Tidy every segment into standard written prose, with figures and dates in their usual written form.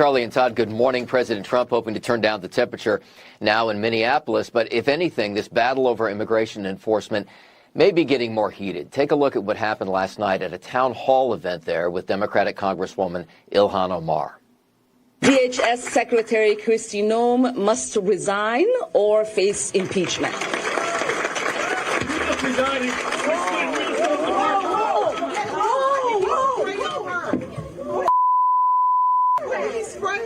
Carly and Todd, good morning. President Trump hoping to turn down the temperature now in Minneapolis. But if anything, this battle over immigration enforcement may be getting more heated. Take a look at what happened last night at a town hall event there with Democratic Congresswoman Ilhan Omar. DHS Secretary Kristi Noem must resign or face impeachment.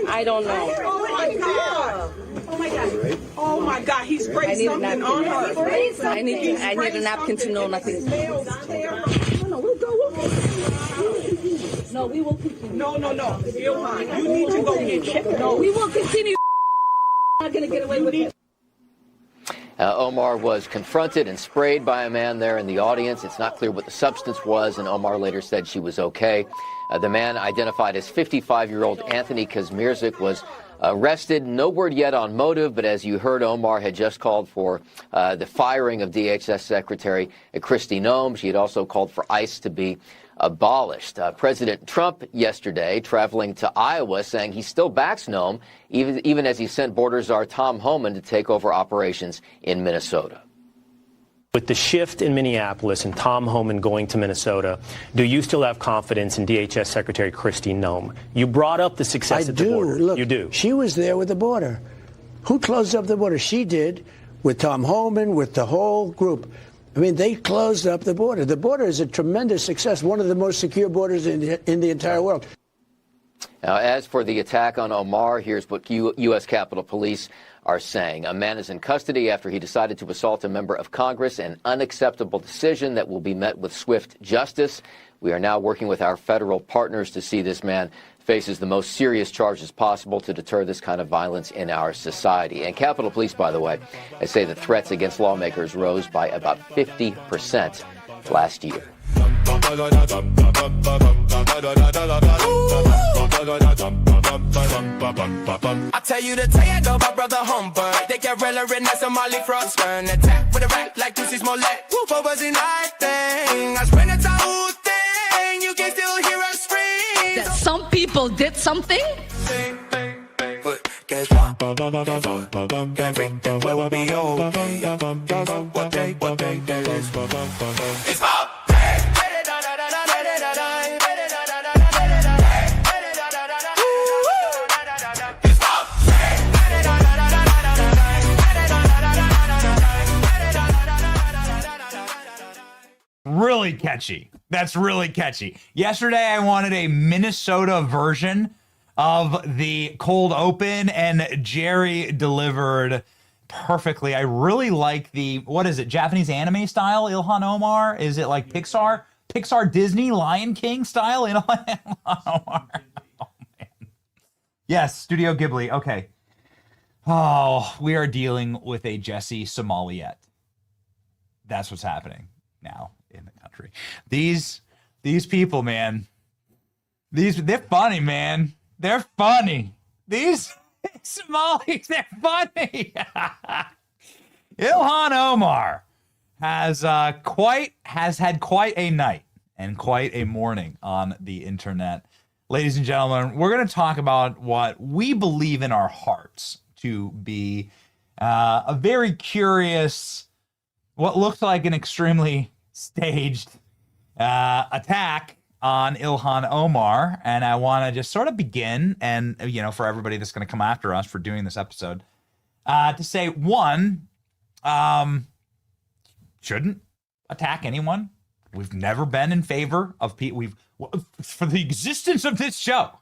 I don't know. Oh my God! Oh my God! Oh my God! He sprayed something on her. I need a napkin to know nothing. No, we'll go. No, we will continue. No. Ilhan, you need to go get checked. No, we will continue. I'm not gonna get away with it. Omar was confronted and sprayed by a man there in the audience. It's not clear what the substance was, and Omar later said she was okay. The man, identified as 55-year-old Anthony Kazmierczak, was arrested. No word yet on motive, but as you heard, Omar had just called for the firing of DHS Secretary Kristi Noem. She had also called for ICE to be abolished. President Trump yesterday traveling to Iowa saying he still backs Noem, even as he sent border czar Tom Homan to take over operations in Minnesota. With the shift in Minneapolis and Tom Homan going to Minnesota, do you still have confidence in DHS Secretary Kristi Noem? You brought up the success at the border. Look, you do. She was there with the border. Who closed up the border? She did, with Tom Homan, with the whole group. I mean, they closed up the border. The border is a tremendous success, one of the most secure borders in the entire world. Now, as for the attack on Omar, here's what U.S. Capitol Police are saying. A man is in custody after he decided to assault a member of Congress, an unacceptable decision that will be met with swift justice. We are now working with our federal partners to see this man faces the most serious charges possible to deter this kind of violence in our society. And Capitol Police, by the way, they say that threats against lawmakers rose by about 50% last year. I tell you to tell you go my brother Humbert. They get realer in that Somali frost burn. Attack with a rack like Lucy's Smollett. Whoop over the night thing. I spend a whole thing. You can still hear us scream. That some people did something? But guess what? Everything will be okay. What day that is. It's pop. Really catchy. That's really catchy. Yesterday, I wanted a Minnesota version of the cold open, and Jerry delivered perfectly. I really like the, what is it, Japanese anime style, Ilhan Omar? Is it like Pixar Disney, Lion King style, Ilhan Omar? Oh, man. Yes, Studio Ghibli. Okay. Oh, we are dealing with a Jesse Smollett. That's what's happening now in the country. These people, man. They're funny, man. They're funny. These Somalis, they're funny. Ilhan Omar has had quite a night and quite a morning on the internet. Ladies and gentlemen, we're going to talk about what we believe in our hearts to be a very curious, what looks like an extremely staged attack on Ilhan Omar. And I want to just sort of begin, and, you know, for everybody that's going to come after us for doing this episode, to say, one, shouldn't attack anyone. We've never been in favor of for the existence of this show.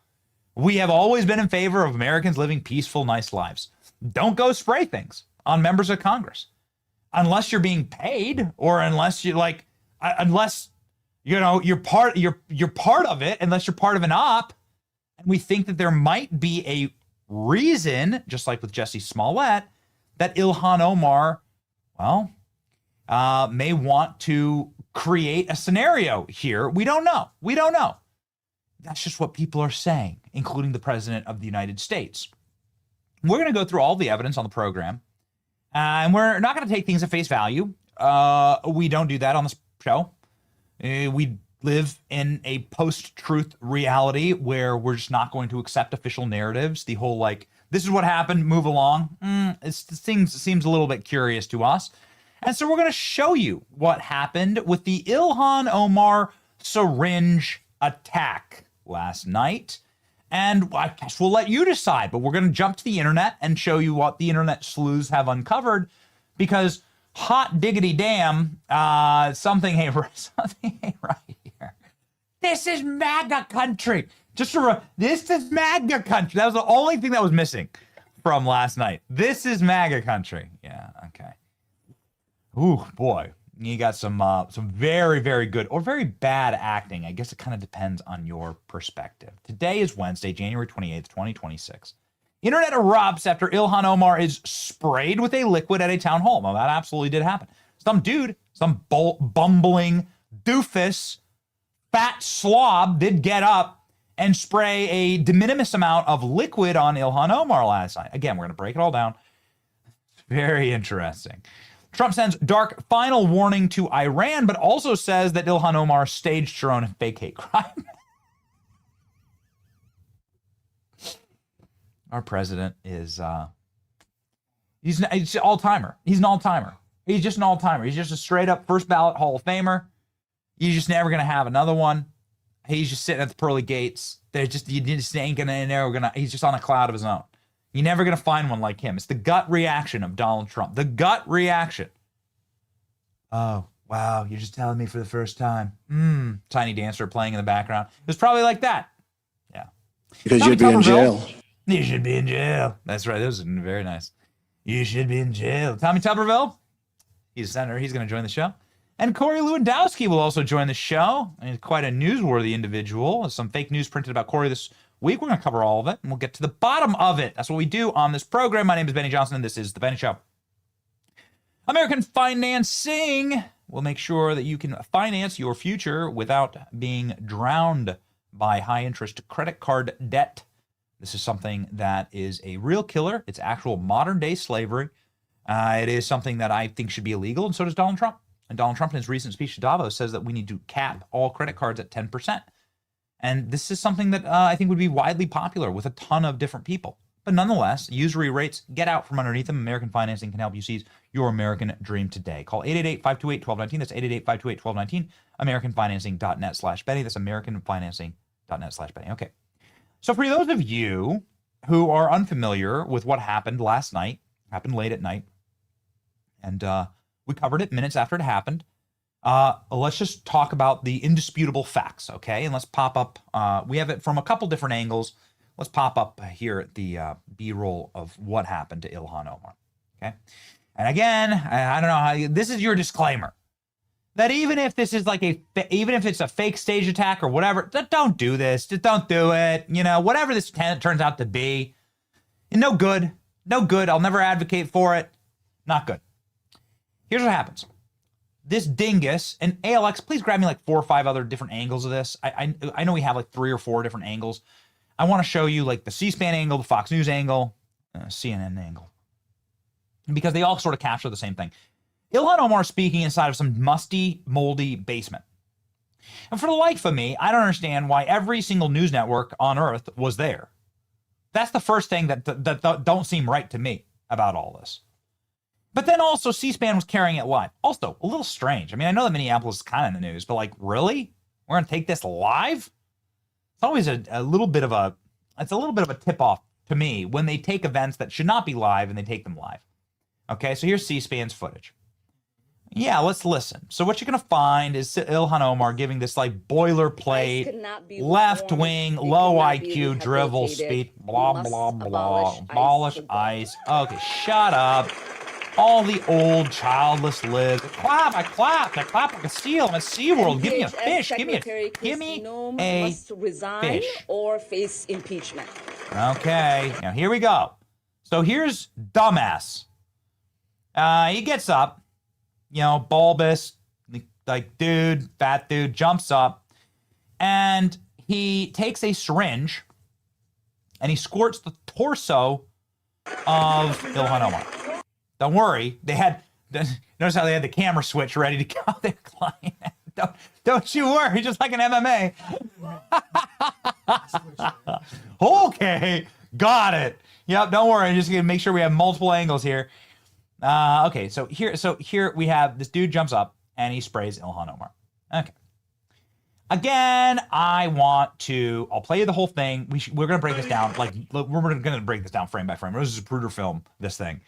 We have always been in favor of Americans living peaceful, nice lives. Don't go spray things on members of Congress unless you're being paid, or unless you unless you know you're part of it, unless you're part of an op. And we think that there might be a reason, just like with Jesse Smollett, that Ilhan Omar, may want to create a scenario here. We don't know. That's just what people are saying, including the President of the United States. We're going to go through all the evidence on the program, and we're not going to take things at face value. We don't do that on this show. We live in a post-truth reality where we're just not going to accept official narratives. The whole like, this is what happened, move along. It seems a little bit curious to us. And so we're going to show you what happened with the Ilhan Omar syringe attack last night. And I guess we'll let you decide, but we're going to jump to the internet and show you what the internet sleuths have uncovered, because hot diggity damn, something ain't right here. This is MAGA country. This is MAGA country. That was the only thing that was missing from last night. This is MAGA country. Yeah, okay. Ooh, boy. You got some very, very good or very bad acting. I guess it kind of depends on your perspective. Today is Wednesday, January 28th, 2026. Internet erupts after Ilhan Omar is sprayed with a liquid at a town hall. Well, that absolutely did happen. Some dude, some bumbling doofus, fat slob did get up and spray a de minimis amount of liquid on Ilhan Omar last night. Again, we're going to break it all down. It's very interesting. Trump sends dark final warning to Iran, but also says that Ilhan Omar staged her own fake hate crime. Our president is, he's an all-timer. He's an all-timer. He's just an all-timer. He's just a straight-up first ballot Hall of Famer. You're just never going to have another one. He's just sitting at the pearly gates. You just ain't going to, he's just on a cloud of his own. You're never going to find one like him. It's the gut reaction of Donald Trump. The gut reaction. Oh, wow, you're just telling me for the first time. Tiny dancer playing in the background. It was probably like that. Yeah. Because you'd be in jail. You should be in jail. That's right. That was very nice. You should be in jail. Tommy Tuberville, he's a senator. He's going to join the show. And Corey Lewandowski will also join the show. He's quite a newsworthy individual. Some fake news printed about Corey this week. We're going to cover all of it, and we'll get to the bottom of it. That's what we do on this program. My name is Benny Johnson, and this is The Benny Show. American Financing will make sure that you can finance your future without being drowned by high-interest credit card debt. This is something that is a real killer. It's actual modern-day slavery. It is something that I think should be illegal, and so does Donald Trump. And Donald Trump, in his recent speech to Davos, says that we need to cap all credit cards at 10%. And this is something that I think would be widely popular with a ton of different people. But nonetheless, usury rates, get out from underneath them. American Financing can help you seize your American dream today. Call 888-528-1219. That's 888-528-1219. AmericanFinancing.net/Benny. That's AmericanFinancing.net/Benny. Okay. So for those of you who are unfamiliar with what happened last night, happened late at night, and we covered it minutes after it happened, let's just talk about the indisputable facts, okay? And let's pop up, we have it from a couple different angles. Let's pop up here at the B-roll of what happened to Ilhan Omar, okay? And again, I don't know how, this is your disclaimer. That even if this is like even if it's a fake stage attack or whatever, don't do this. Just don't do it. You know, whatever this turns out to be, no good. No good. I'll never advocate for it. Not good. Here's what happens. This dingus, and ALX, please grab me like 4 or 5 other different angles of this. I know we have like 3 or 4 different angles. I want to show you like the C-SPAN angle, the Fox News angle, CNN angle, because they all sort of capture the same thing. Ilhan Omar speaking inside of some musty, moldy basement. And for the life of me, I don't understand why every single news network on earth was there. That's the first thing that don't seem right to me about all this. But then also C-SPAN was carrying it live. Also, a little strange. I mean, I know that Minneapolis is kind of in the news, but like, really? We're going to take this live? It's always a little bit of a tip-off to me when they take events that should not be live and they take them live. Okay, so here's C-SPAN's footage. Yeah, let's listen. So what you're going to find is Ilhan Omar giving this like boilerplate, left-wing, low IQ drivel speech, blah, blah, blah, abolish ICE. Okay, shut up. All the old childless lives. I clap like a seal. I'm a SeaWorld. Give me a fish. Give me a fish. Or face impeachment. Okay, now here we go. So here's dumbass. He gets up. You know, bulbous, like dude, fat dude, jumps up, and he takes a syringe, and he squirts the torso of Ilhan Omar. Don't worry, they had, notice how they had the camera switch ready to go. They're client. Don't you worry, just like an MMA. Okay, got it. Yep, don't worry. I'm just gonna make sure we have multiple angles here. Okay, so here we have this dude jumps up and he sprays Ilhan Omar. Okay. Again, I'll play you the whole thing. We're gonna break this down. Like we're gonna break this down frame by frame. This is a Zapruder film. This thing.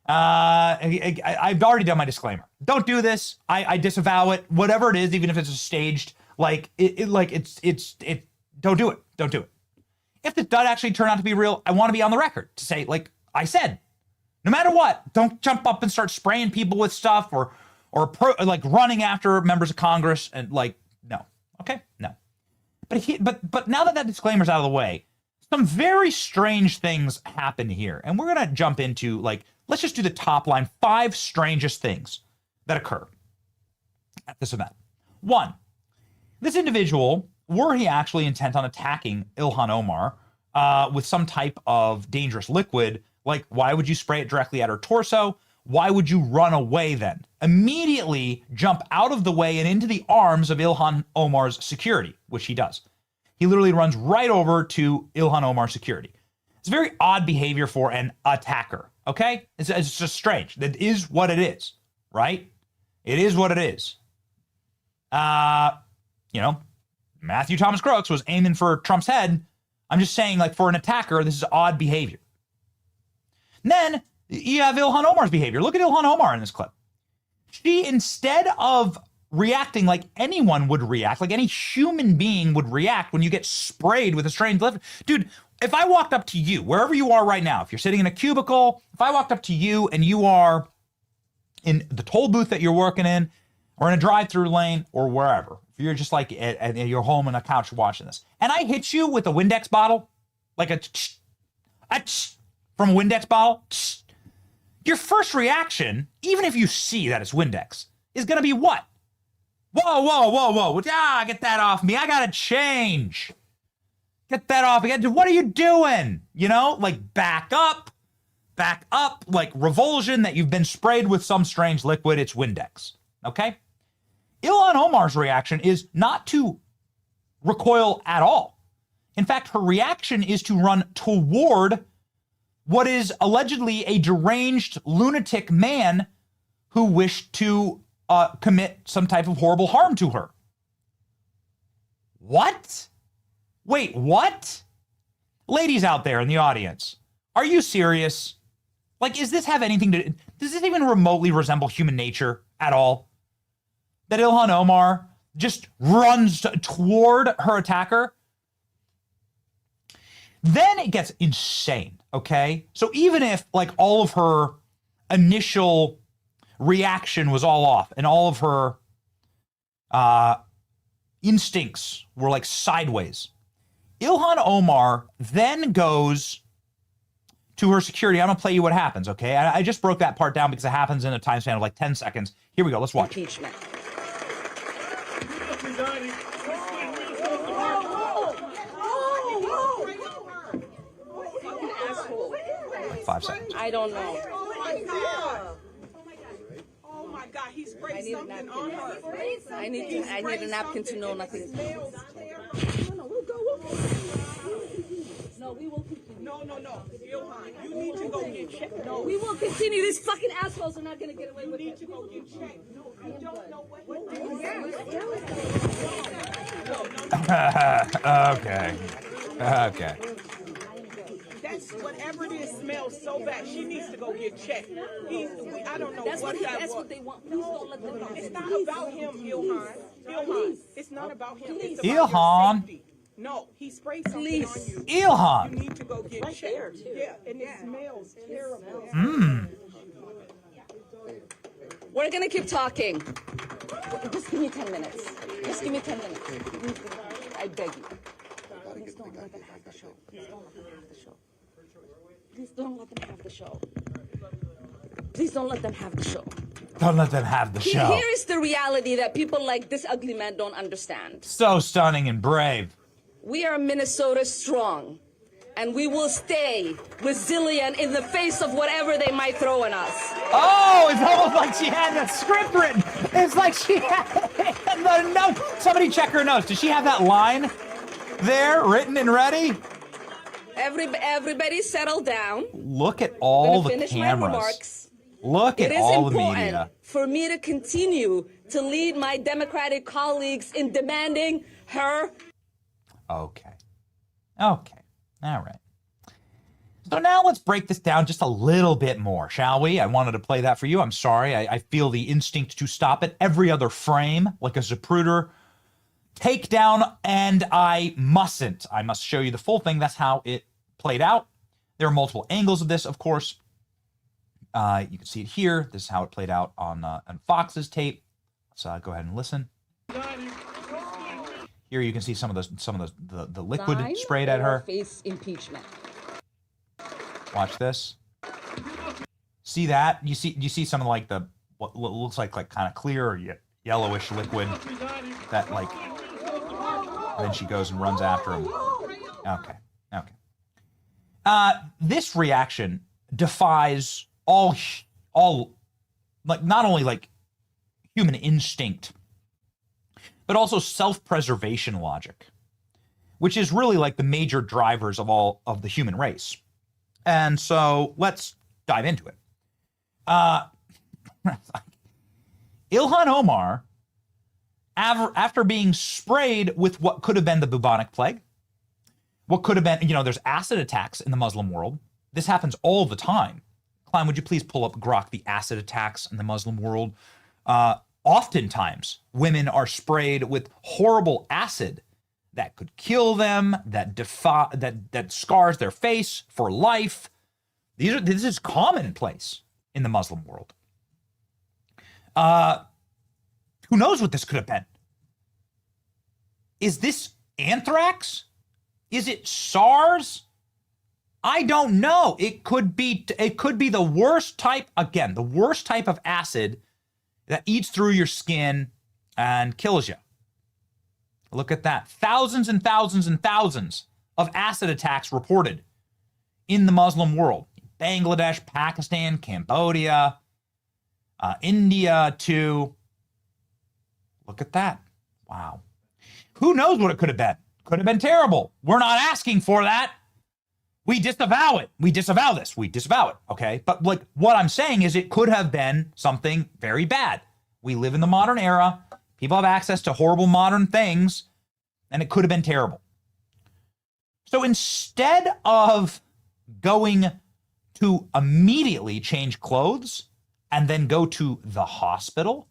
I've already done my disclaimer. Don't do this. I disavow it. Whatever it is, even if it's staged, don't do it. Don't do it. If this does actually turn out to be real, I want to be on the record to say, like I said, no matter what, don't jump up and start spraying people with stuff or running after members of Congress and no. Okay, no. But now that disclaimer's out of the way, some very strange things happen here, and we're gonna jump into let's just do the top line 5 strangest things that occur at this event. 1, this individual, were he actually intent on attacking Ilhan Omar with some type of dangerous liquid, why would you spray it directly at her torso? Why would you run away then? Immediately jump out of the way and into the arms of Ilhan Omar's security, which he does. He literally runs right over to Ilhan Omar's security. It's very odd behavior for an attacker, okay? It's just strange. That is what it is, right? It is what it is. Matthew Thomas Crooks was aiming for Trump's head. I'm just saying, for an attacker, this is odd behavior. And then you have Ilhan Omar's behavior. Look at Ilhan Omar in this clip. She, instead of reacting like anyone would react, like any human being would react when you get sprayed with a strange liquid. Dude, if I walked up to you, wherever you are right now, if you're sitting in a cubicle, if I walked up to you and you are in the toll booth that you're working in, or in a drive-through lane, or wherever, if you're just at your home on a couch watching this, and I hit you with a Windex bottle, from a Windex bottle, your first reaction, even if you see that it's Windex, is going to be what? Whoa. Get that off me. I got to change. Get that off again. What are you doing? Back up, revulsion that you've been sprayed with some strange liquid. It's Windex. Okay? Ilhan Omar's reaction is not to recoil at all. In fact, her reaction is to run toward what is allegedly a deranged lunatic man who wished to commit some type of horrible harm to her. What? Wait, what? Ladies out there in the audience, are you serious? Does this even remotely resemble human nature at all? That Ilhan Omar just runs toward her attacker? Then it gets insane, okay? So even if all of her initial reaction was all off and all of her instincts were sideways, Ilhan Omar then goes to her security. I'm going to play you what happens, okay? I just broke that part down because it happens in a time span of 10 seconds. Here we go. Let's watch. Impeachment. 5 seconds. I don't know. Oh my God, he sprayed something on her. I need a napkin to know nothing. No, we will continue. No. Ilhan, you need to go get checked. No, we will continue. These fucking assholes are not going to get away with it. you need to go get checked. No, I don't know what Okay. That's whatever it is smells so bad. She needs to go get checked. I don't know That's what that That's was. what they want. Please don't let them know. It's not about him, Ilhan. Ilhan, it's not about him. It's about Ilhan. your safety. No, he sprayed something on you. Ilhan. You need to go get checked. Yeah, and it smells terrible. We're going to keep talking. Just give me 10 minutes. Just give me 10 minutes. I beg you. Please don't let them have the show. Please don't let them have the show. Please don't let them have the show. Don't let them have the show. Here is the reality that people like this ugly man don't understand. So stunning and brave. We are Minnesota strong, and we will stay resilient in the face of whatever they might throw at us. Oh, it's almost like she had the script written. It's like she had No, somebody check her notes. Does she have that line there written and ready? Everybody settle down. Look at all the finish my cameras. remarks. Look at all the media. It is important for me to continue to lead my Democratic colleagues in demanding her. Okay. All right. So now let's break this down just a little bit more, shall we? I wanted to play that for you. I'm sorry. I feel the instinct to stop it every other frame, like a Zapruder takedown, and I mustn't. I must show you the full thing. That's how it played out. There are multiple angles of this, of course. You can see it here. This is how it played out on Fox's tape. Let's go ahead and listen. Here you can see some of the liquid sprayed at her. Face impeachment. Watch this. See that? You see some of like the what looks like kind of clear or yellowish liquid that like. And then she goes and runs after him. Okay. This reaction defies all like not only like human instinct, but also self-preservation logic, which is really like the major drivers of all of the human race. And so let's dive into it. Ilhan Omar, after being sprayed with what could have been the bubonic plague, what could have been, there's acid attacks in the Muslim world. This happens all the time. Klein, would you please pull up Grok, the acid attacks in the Muslim world? Oftentimes, women are sprayed with horrible acid that could kill them, that scars their face for life. This is commonplace in the Muslim world. Who knows what this could have been? Is this anthrax? Is it SARS? I don't know. It could be the worst type, again, the worst type of acid that eats through your skin and kills you. Look at that. Thousands and thousands and thousands of acid attacks reported in the Muslim world. Bangladesh, Pakistan, Cambodia, India too. Look at that. Wow. Who knows what it could have been? Could have been terrible. We're not asking for that. We disavow it. We disavow this. We disavow it. Okay. But like what I'm saying is it could have been something very bad. We live in the modern era. People have access to horrible modern things, and it could have been terrible. So instead of going to immediately change clothes and then go to the hospital,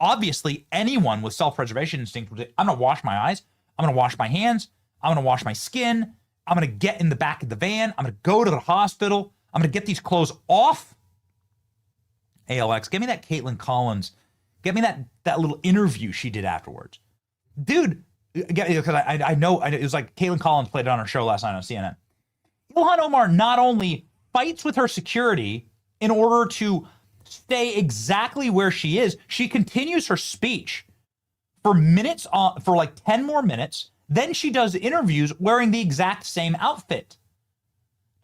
obviously anyone with self-preservation instinct would say, I'm going to wash my eyes. I'm going to wash my hands. I'm going to wash my skin. I'm going to get in the back of the van. I'm going to go to the hospital. I'm going to get these clothes off. ALX, give me that Caitlin Collins. Get me that little interview she did afterwards. Dude, because I know it was like Caitlin Collins played it on her show last night on CNN. Ilhan Omar not only fights with her security in order to stay exactly where she is, she continues her speech for minutes, for like 10 more minutes. Then she does interviews wearing the exact same outfit.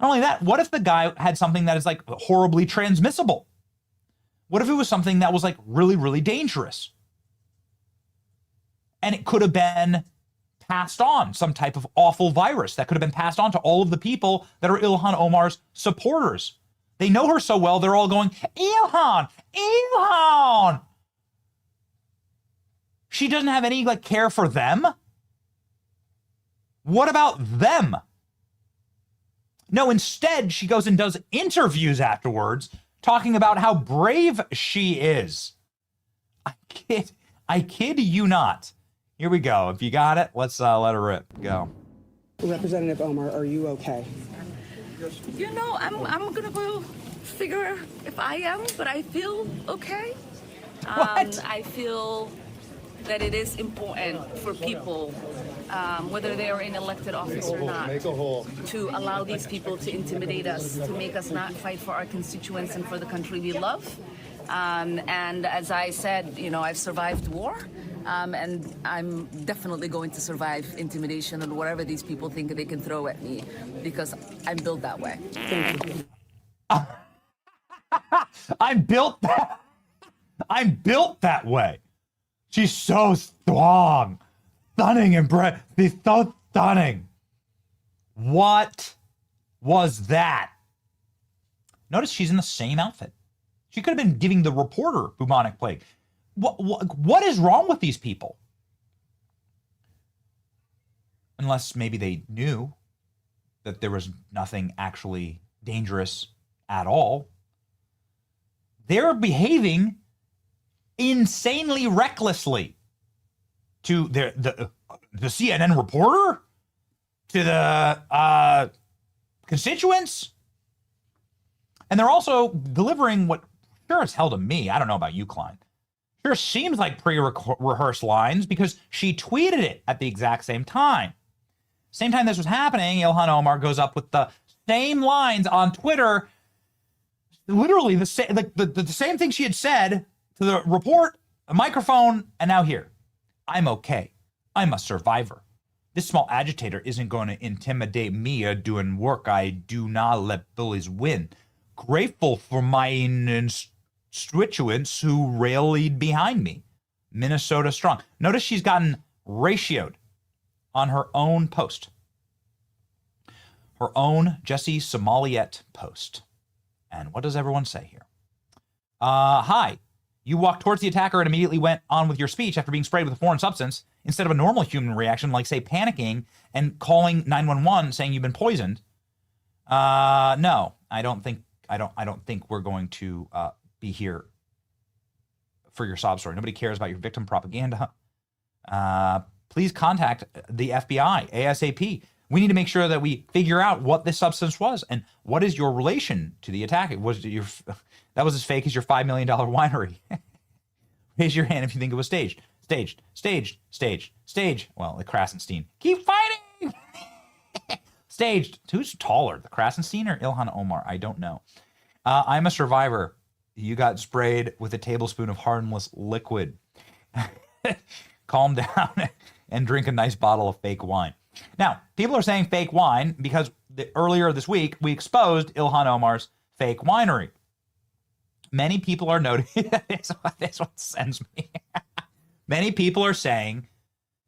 Not only that, what if the guy had something that is like horribly transmissible? What if it was something that was like really, really dangerous? And it could have been passed on, some type of awful virus that could have been passed on to all of the people that are Ilhan Omar's supporters. They know her so well, they're all going, Ilhan, Ilhan. She doesn't have any like care for them. What about them? No, instead, she goes and does interviews afterwards talking about how brave she is. I kid you not. Here we go. If you got it, let's let her rip. Go. Representative Omar, are you okay? I'm gonna go figure if I am, but I feel okay. What? I feel that it is important for people, whether they are in elected office or not, to allow these people to intimidate us, to make us not fight for our constituents and for the country we love. And as I said, I've survived war, and I'm definitely going to survive intimidation and whatever these people think they can throw at me, because I'm built that way. I'm built that way. She's so strong. Stunning and she's so stunning. What was that? Notice she's in the same outfit. She could have been giving the reporter bubonic plague. What is wrong with these people? Unless maybe they knew that there was nothing actually dangerous at all. They're behaving insanely recklessly to the CNN reporter, to the constituents, and they're also delivering what sure as hell to me, I don't know about you, Klein, sure seems like pre-rehearsed lines because she tweeted it at the exact same time. Same time this was happening, Ilhan Omar goes up with the same lines on Twitter, literally the same thing she had said to the report, a microphone, and now here. I'm okay. I'm a survivor. This small agitator isn't going to intimidate me doing work. I do not let bullies win. Grateful for my constituents who rallied behind me. Minnesota strong. Notice she's gotten ratioed on her own post. Her own Jesse Somaliette post. And what does everyone say here? Hi. You walked towards the attacker and immediately went on with your speech after being sprayed with a foreign substance instead of a normal human reaction like, say, panicking and calling 911 saying you've been poisoned. No, I don't think we're going to be here for your sob story. Nobody cares about your victim propaganda. Please contact the FBI ASAP. We need to make sure that we figure out what this substance was and what is your relation to the attack. That was as fake as your $5 million winery. Raise your hand if you think it was staged. Staged. Well, the Krasenstein. Keep fighting! Staged. Who's taller, the Krasenstein or Ilhan Omar? I don't know. I'm a survivor. You got sprayed with a tablespoon of harmless liquid. Calm down and drink a nice bottle of fake wine. Now, people are saying fake wine because earlier this week, we exposed Ilhan Omar's fake winery. Many people are noting, this one sends me. Many people are saying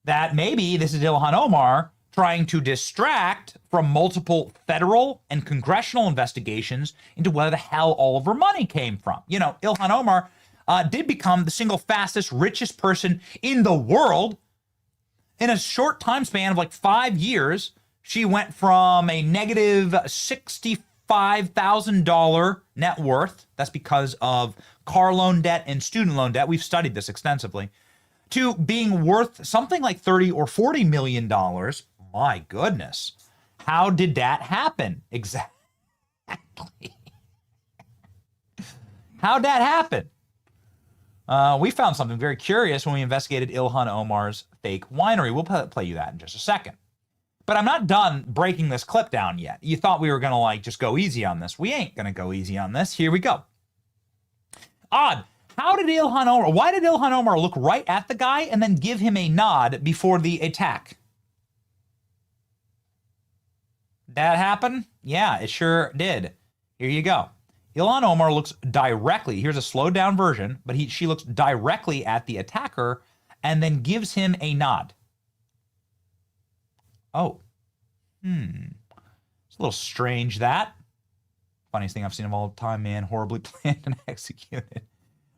that maybe this is Ilhan Omar trying to distract from multiple federal and congressional investigations into where the hell all of her money came from. You know, Ilhan Omar did become the single fastest, richest person in the world. In a short time span of like 5 years, she went from a negative $65,000 net worth, that's because of car loan debt and student loan debt, we've studied this extensively, to being worth something like $30 or $40 million. My goodness. How did that happen? Exactly. How'd that happen? We found something very curious when we investigated Ilhan Omar's fake winery. We'll play you that in just a second. But I'm not done breaking this clip down yet. You thought we were going to like just go easy on this. We ain't going to go easy on this. Here we go. Odd. Why did Ilhan Omar look right at the guy and then give him a nod before the attack? That happened? Yeah, it sure did. Here you go. Ilhan Omar looks directly, here's a slowed down version, but she looks directly at the attacker and then gives him a nod. Oh. It's a little strange, that. Funniest thing I've seen of all time, man. Horribly planned and executed.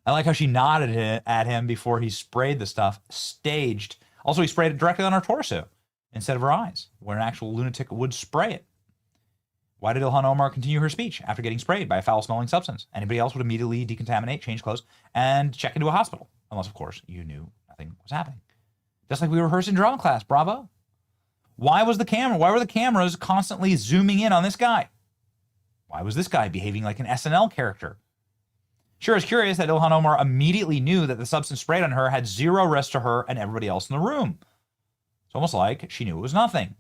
I like how she nodded at him before he sprayed the stuff. Staged. Also, he sprayed it directly on her torso instead of her eyes, where an actual lunatic would spray it. Why did Ilhan Omar continue her speech after getting sprayed by a foul-smelling substance? Anybody else would immediately decontaminate, change clothes, and check into a hospital. Unless, of course, you knew nothing was happening. Just like we rehearsed in drama class. Bravo. Why were the cameras constantly zooming in on this guy? Why was this guy behaving like an SNL character? Sure is curious that Ilhan Omar immediately knew that the substance sprayed on her had zero risk to her and everybody else in the room. It's almost like she knew it was nothing.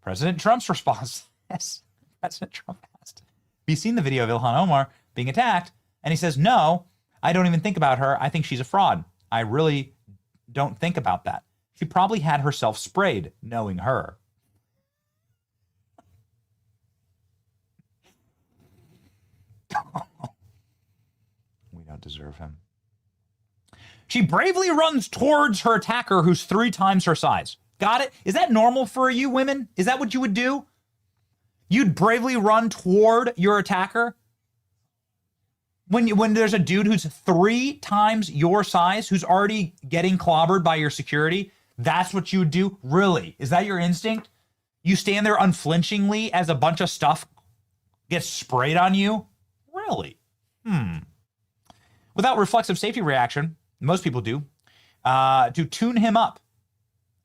President Trump's response. Yes. President Trump asked. Have you seen the video of Ilhan Omar being attacked? And he says, no, I don't even think about her. I think she's a fraud. I really don't think about that. She probably had herself sprayed, knowing her. We don't deserve him. She bravely runs towards her attacker who's 3 times her size. Got it? Is that normal for you women? Is that what you would do? You'd bravely run toward your attacker? When there's a dude who's 3 times your size, who's already getting clobbered by your security, that's what you would do? Really? Is that your instinct? You stand there unflinchingly as a bunch of stuff gets sprayed on you? Really? Without reflexive safety reaction, most people do, to tune him up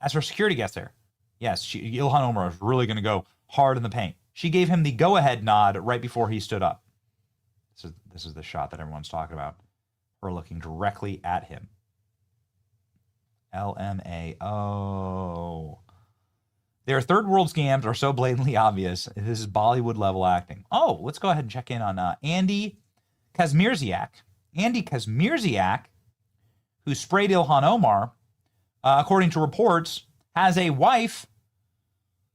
as her security gets there. Yes, Ilhan Omar is really going to go hard in the paint. She gave him the go-ahead nod right before he stood up. This is the shot that everyone's talking about. Her looking directly at him. LMAO. Their third world scams are so blatantly obvious. This is Bollywood level acting. Oh, let's go ahead and check in on Andy Kazmirziak. Andy Kazmirziak, who sprayed Ilhan Omar, according to reports, has a wife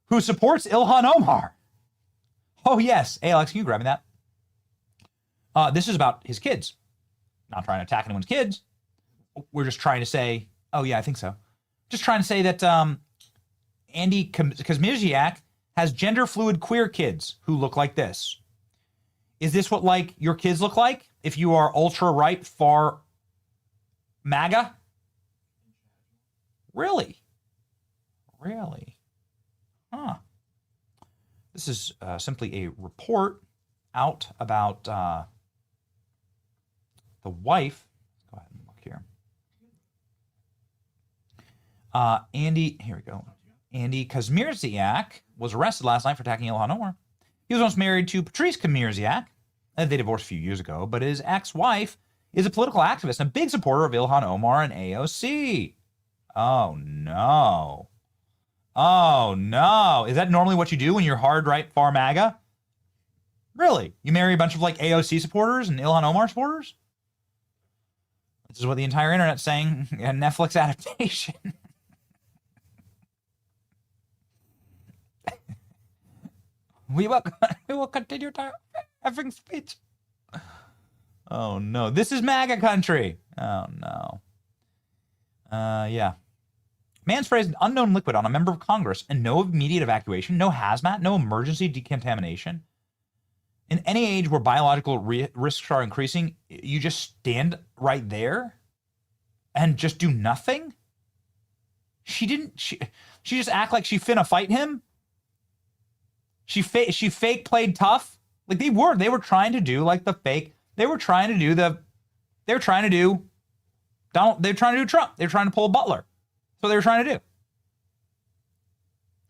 who supports Ilhan Omar. Oh, yes. Hey, Alex, can you grab me that? This is about his kids. Not trying to attack anyone's kids. We're just trying to say, oh, yeah, I think so. Just trying to say that Andy Kazmirziak has gender-fluid queer kids who look like this. Is this what, like, your kids look like if you are ultra-right, far MAGA? Really? Really? Huh. This is simply a report out about the wife. Let's go ahead and look here. Andy, here we go. Andy Kazmirziak was arrested last night for attacking Ilhan Omar. He was once married to Patrice Kazmirziak. They divorced a few years ago, but his ex-wife is a political activist and a big supporter of Ilhan Omar and AOC. Oh, no. Oh, no. Is that normally what you do when you're hard right, far MAGA? Really? You marry a bunch of, like, AOC supporters and Ilhan Omar supporters? This is what the entire internet's saying. A Netflix adaptation. We will continue to having speech. Oh, no. This is MAGA country. Oh, no. Yeah. Man sprays an unknown liquid on a member of Congress and no immediate evacuation, no hazmat, no emergency decontamination. In any age where biological risks are increasing, you just stand right there and just do nothing? She just act like she finna fight him? She fake played tough? Like they were trying to do like the fake. They were trying to do Trump. They're trying to do Pull Butler. That's what they were trying to do.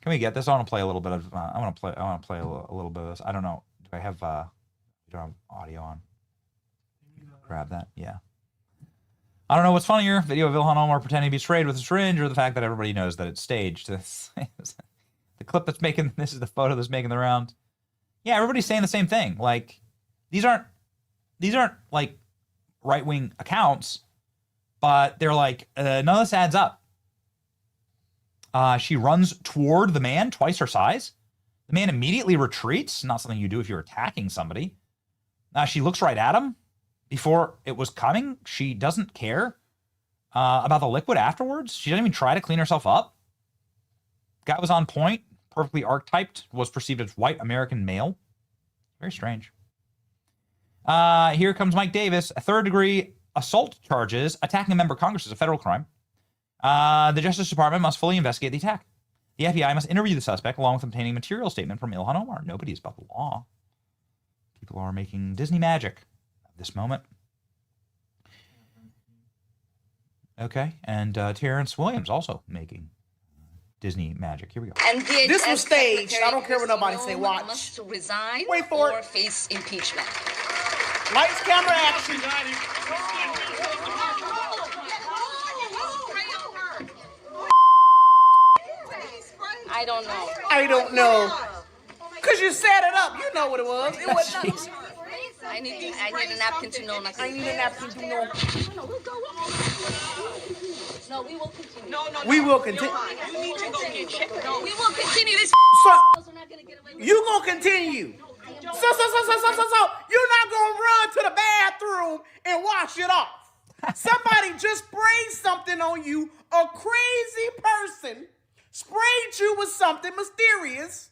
Can we get this? I want to play a little bit of. I want to play a little bit of this. I don't know. Do I have? You don't have audio on. Grab that. Yeah. I don't know what's funnier: video of Ilhan Omar pretending to be sprayed with a syringe, or the fact that everybody knows that it's staged. The clip that's making this is the photo that's making the round. Yeah, everybody's saying the same thing. Like these aren't like right-wing accounts, but they're like none of this adds up. She runs toward the man twice her size. The man immediately retreats. Not something you do if you're attacking somebody. She looks right at him before it was coming. She doesn't care about the liquid afterwards. She doesn't even try to clean herself up. Guy was on point, perfectly archetyped, was perceived as white American male. Very strange. Here comes Mike Davis. A third-degree assault charges. Attacking a member of Congress is a federal crime. The Justice Department must fully investigate the attack. The FBI must interview the suspect along with obtaining a material statement from Ilhan Omar. Nobody is above the law. People are making Disney magic at this moment. Okay, and Terrence Williams also making Disney magic. Here we go. And this was staged. I don't care what nobody say. Watch. Must resign Wait for or it. face impeachment. Lights, camera, action. I don't know. I don't know. Cause you set it up. You know what it was. It was nothing. I need a napkin to know nothing. I need a napkin to know. No, we will continue. We will continue. You need to go get checked. No, we will continue this. So We're not gonna get away with you gonna continue. So you're not gonna run to the bathroom and wash it off. Somebody just sprayed something on you. A crazy person sprayed you with something mysterious,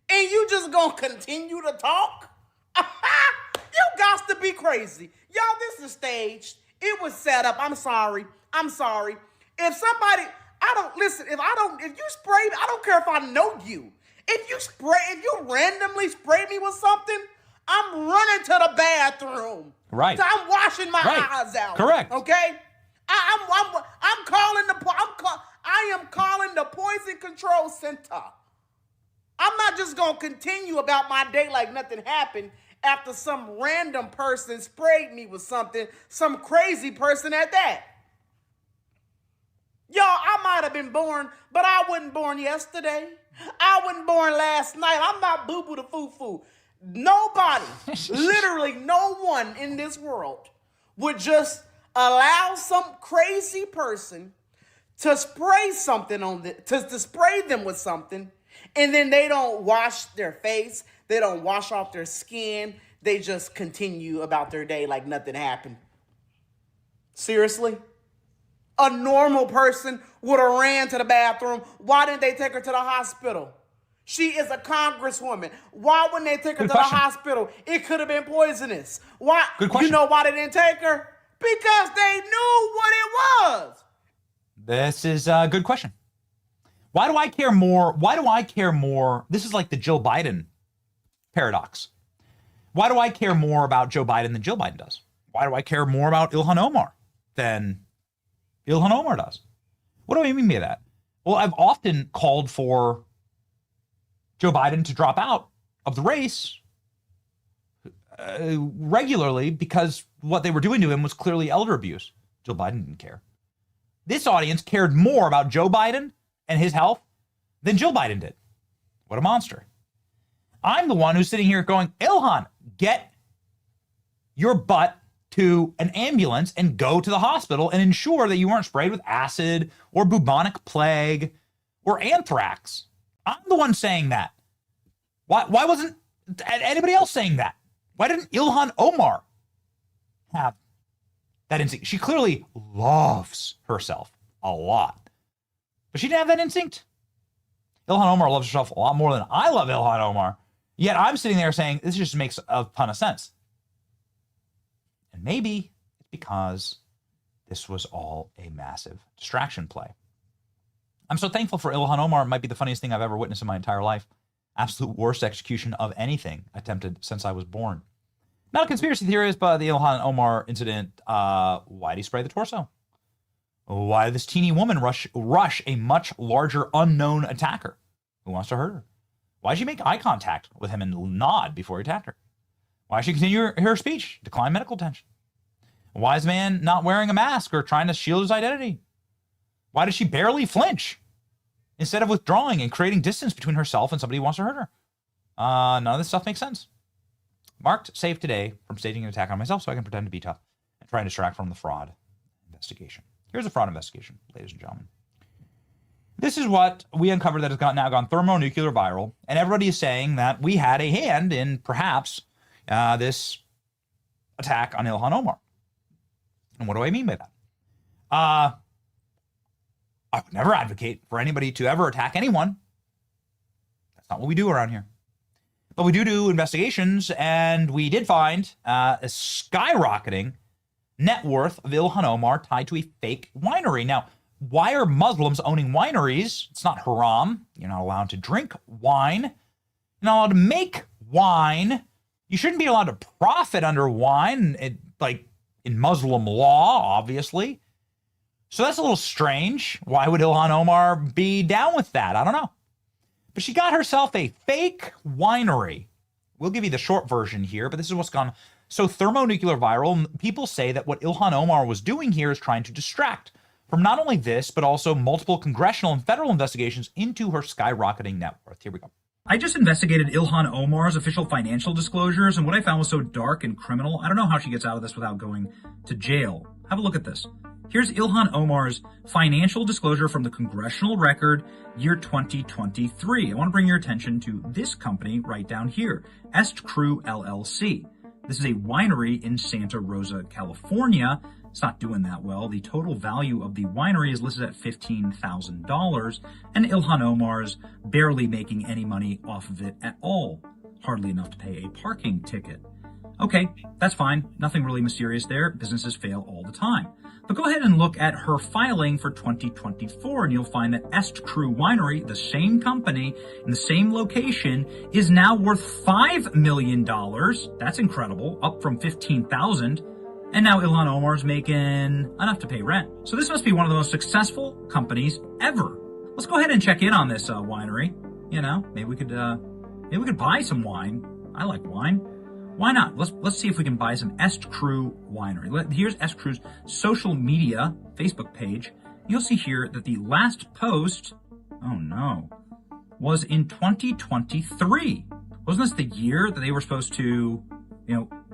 and you just gonna continue to talk? You got to be crazy. Y'all, this is staged. It was set up. I'm sorry. If somebody, if you spray me, I don't care if I know you. If you randomly spray me with something, I'm running to the bathroom. Right. So I'm washing my eyes out. Correct. Okay? I'm calling the poison control center. I'm not just gonna continue about my day like nothing happened after some random person sprayed me with something, some crazy person at that. Y'all, I might have been born, but I wasn't born yesterday. I wasn't born last night. I'm not boo-boo the foo-foo. Nobody, literally no one in this world would just allow some crazy person to spray something on to spray them with something, and then they don't wash their face, they don't wash off their skin, they just continue about their day like nothing happened. Seriously? A normal person would have ran to the bathroom. Why didn't they take her to the hospital? She is a congresswoman. Why wouldn't they take her to the hospital? It could have been poisonous. Why? Good question. You know why they didn't take her? Because they knew what it was. This is a good question. Why do I care more? This is like the Jill Biden paradox. Why do I care more about Joe Biden than Jill Biden does? Why do I care more about Ilhan Omar than Ilhan Omar does? What do I mean by that? Well, I've often called for Joe Biden to drop out of the race regularly because what they were doing to him was clearly elder abuse. Joe Biden didn't care. This audience cared more about Joe Biden and his health than Jill Biden did. What a monster. I'm the one who's sitting here going, Ilhan, get your butt to an ambulance and go to the hospital and ensure that you weren't sprayed with acid or bubonic plague or anthrax. I'm the one saying that. Why wasn't anybody else saying that? Why didn't Ilhan Omar have that instinct? She clearly loves herself a lot, but she didn't have that instinct. Ilhan Omar loves herself a lot more than I love Ilhan Omar. Yet I'm sitting there saying this just makes a ton of sense. And maybe it's because this was all a massive distraction play. I'm so thankful for Ilhan Omar. It might be the funniest thing I've ever witnessed in my entire life. Absolute worst execution of anything attempted since I was born. Not a conspiracy theorist, but the Ilhan Omar incident. Why did he spray the torso? Why did this teeny woman rush a much larger unknown attacker who wants to hurt her? Why did she make eye contact with him and nod before he attacked her? Why did she continue her speech? Decline medical attention. Why is the man not wearing a mask or trying to shield his identity? Why does she barely flinch instead of withdrawing and creating distance between herself and somebody who wants to hurt her? None of this stuff makes sense. Marked saved today from staging an attack on myself so I can pretend to be tough and try and distract from the fraud investigation. Here's a fraud investigation, ladies and gentlemen. This is what we uncovered that has now gone thermonuclear viral, and everybody is saying that we had a hand in perhaps this attack on Ilhan Omar. And what do I mean by that? I would never advocate for anybody to ever attack anyone. That's not what we do around here. But we do investigations, and we did find a skyrocketing net worth of Ilhan Omar tied to a fake winery. Now, why are Muslims owning wineries? It's not haram. You're not allowed to drink wine. You're not allowed to make wine. You shouldn't be allowed to profit under wine, like in Muslim law, obviously. So that's a little strange. Why would Ilhan Omar be down with that? I don't know. But she got herself a fake winery. We'll give you the short version here, but this is what's gone so thermonuclear viral. People say that what Ilhan Omar was doing here is trying to distract from not only this, but also multiple congressional and federal investigations into her skyrocketing net worth. Here we go. I just investigated Ilhan Omar's official financial disclosures, and what I found was so dark and criminal. I don't know how she gets out of this without going to jail. Have a look at this. Here's Ilhan Omar's financial disclosure from the Congressional Record, year 2023. I want to bring your attention to this company right down here, Est Crew LLC. This is a winery in Santa Rosa, California, It's not doing that well. The total value of the winery is listed at $15,000, and Ilhan Omar's barely making any money off of it at all. Hardly enough to pay a parking ticket. Okay, that's fine. Nothing really mysterious there. Businesses fail all the time. But go ahead and look at her filing for 2024, and you'll find that Est Crew Winery, the same company in the same location, is now worth $5 million. That's incredible, up from $15,000. And now Ilhan Omar's making enough to pay rent. So this must be one of the most successful companies ever. Let's go ahead and check in on this winery. You know, maybe we could buy some wine. I like wine. Why not? Let's see if we can buy some Est Crew Winery. Here's Est Crew's social media Facebook page. You'll see here that the last post, oh no, was in 2023. Wasn't this the year that they were supposed to,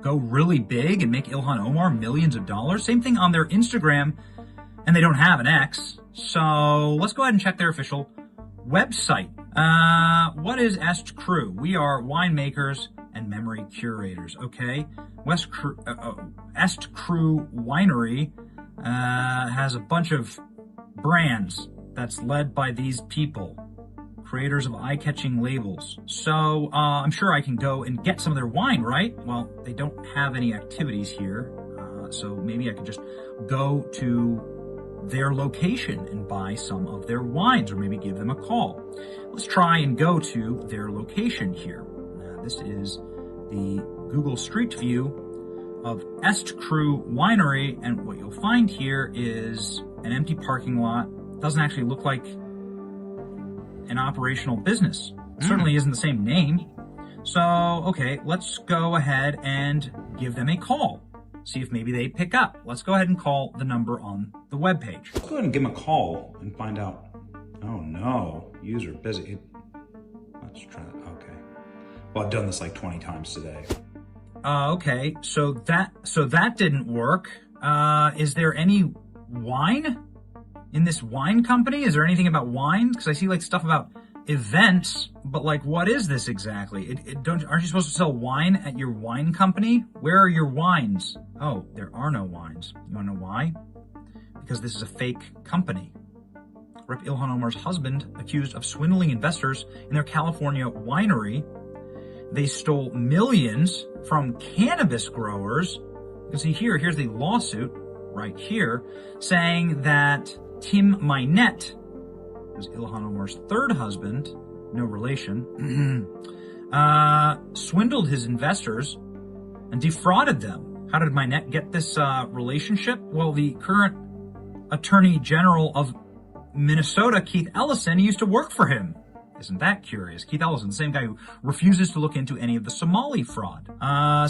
go really big and make Ilhan Omar millions of dollars? Same thing on their Instagram, and they don't have an X. So let's go ahead and check their official website. What is Est Crew? We are winemakers and memory curators, okay? Est Crew Winery has a bunch of brands that's led by these people, creators of eye-catching labels. So I'm sure I can go and get some of their wine, right? Well, they don't have any activities here, so maybe I could just go to their location and buy some of their wines, or maybe give them a call. Let's try and go to their location here. This is the Google Street View of Est Crew Winery, and what you'll find here is an empty parking lot. Doesn't actually look like an operational business. Certainly isn't the same name. So, okay, let's go ahead and give them a call. See if maybe they pick up. Let's go ahead and call the number on the webpage. Let's go ahead and give them a call and find out. Oh no, user busy. Let's try that. Okay. Well, I've done this like 20 times today. Okay, so that didn't work. Is there any wine in this wine company? Is there anything about wine? Because I see like stuff about events, but like, what is this exactly? Aren't you supposed to sell wine at your wine company? Where are your wines? Oh, there are no wines. You wanna know why? Because this is a fake company. Rep. Ilhan Omar's husband accused of swindling investors in their California winery. They stole millions from cannabis growers. You can see here's the lawsuit right here, saying that Tim Minette, who's Ilhan Omar's third husband, no relation, swindled his investors and defrauded them. How did Minette get this relationship? Well, the current Attorney General of Minnesota, Keith Ellison, used to work for him. Isn't that curious? Keith Ellison, the same guy who refuses to look into any of the Somali fraud.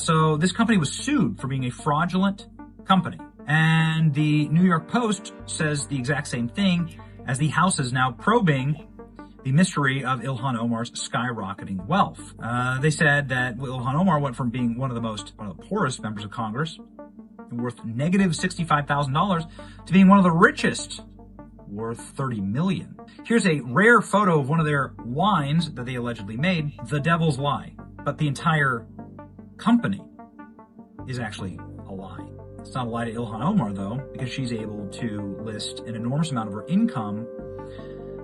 So this company was sued for being a fraudulent company. And the New York Post says the exact same thing, as the House is now probing the mystery of Ilhan Omar's skyrocketing wealth. They said that Ilhan Omar went from being one of the poorest members of Congress, worth negative $65,000, to being one of the richest, worth $30 million. Here's a rare photo of one of their wines that they allegedly made, The Devil's Lie. But the entire company is actually a lie. It's not a lie to Ilhan Omar, though, because she's able to list an enormous amount of her income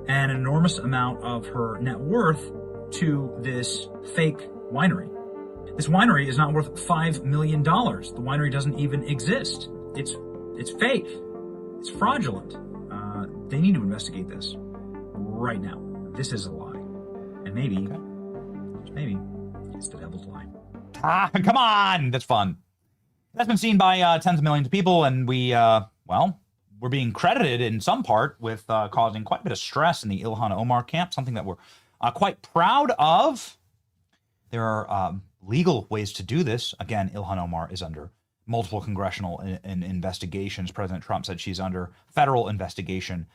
and an enormous amount of her net worth to this fake winery. This winery is not worth $5 million. The winery doesn't even exist. It's fake. It's fraudulent. They need to investigate this right now. This is a lie. And maybe, it's the devil's lie. Come on! That's fun. That's been seen by tens of millions of people, and we're being credited in some part with causing quite a bit of stress in the Ilhan Omar camp, something that we're quite proud of. There are legal ways to do this. Again, Ilhan Omar is under multiple congressional investigations. President Trump said she's under federal investigation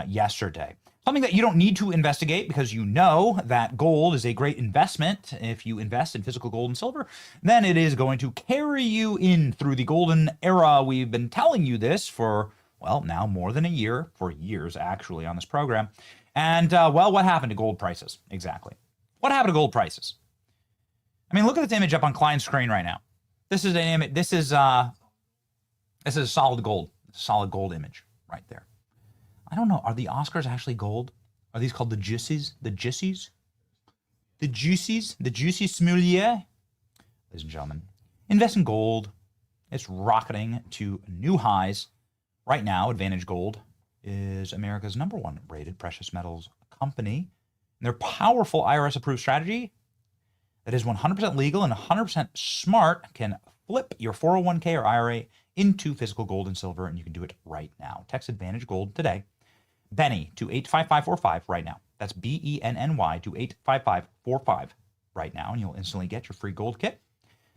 yesterday. Something that you don't need to investigate, because you know that gold is a great investment. If you invest in physical gold and silver, then it is going to carry you in through the golden era. We've been telling you this for, now more than a year, for years actually, on this program. And, what happened to gold prices? Exactly. What happened to gold prices? I mean, look at this image up on Klein's screen right now. This is an image. This is This is solid gold image right there. I don't know. Are the Oscars actually gold? Are these called the Juicies? The Juicies? The Juicies? The Juicy Sommelier? Ladies and gentlemen, invest in gold. It's rocketing to new highs. Right now, Advantage Gold is America's #1 rated precious metals company. And their powerful IRS-approved strategy that is 100% legal and 100% smart can flip your 401k or IRA into physical gold and silver, and you can do it right now. Text Advantage Gold today. Benny to 85545 right now. That's BENNY to 85545 right now, and you'll instantly get your free gold kit.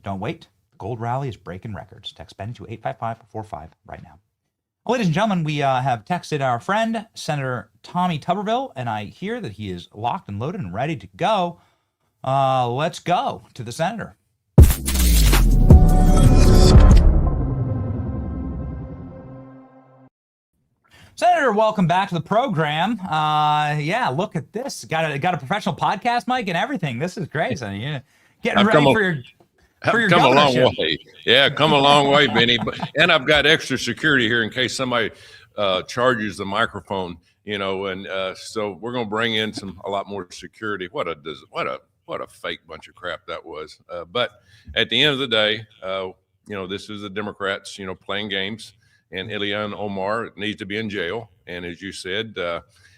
Don't wait. The gold rally is breaking records. Text Benny to 85545 right now. Well, ladies and gentlemen, we have texted our friend, Senator Tommy Tuberville, and I hear that he is locked and loaded and ready to go. Let's go to the senator. Senator, welcome back to the program. Yeah, look at this. Got a professional podcast mic and everything. This is great. So you're getting ready for your come a long governorship. way. Yeah, come a long way, Benny. And I've got extra security here in case somebody charges the microphone. And so we're going to bring in a lot more security. What a fake bunch of crap that was. But at the end of the day, this is the Democrats, playing games. And Ilhan Omar needs to be in jail. And as you said,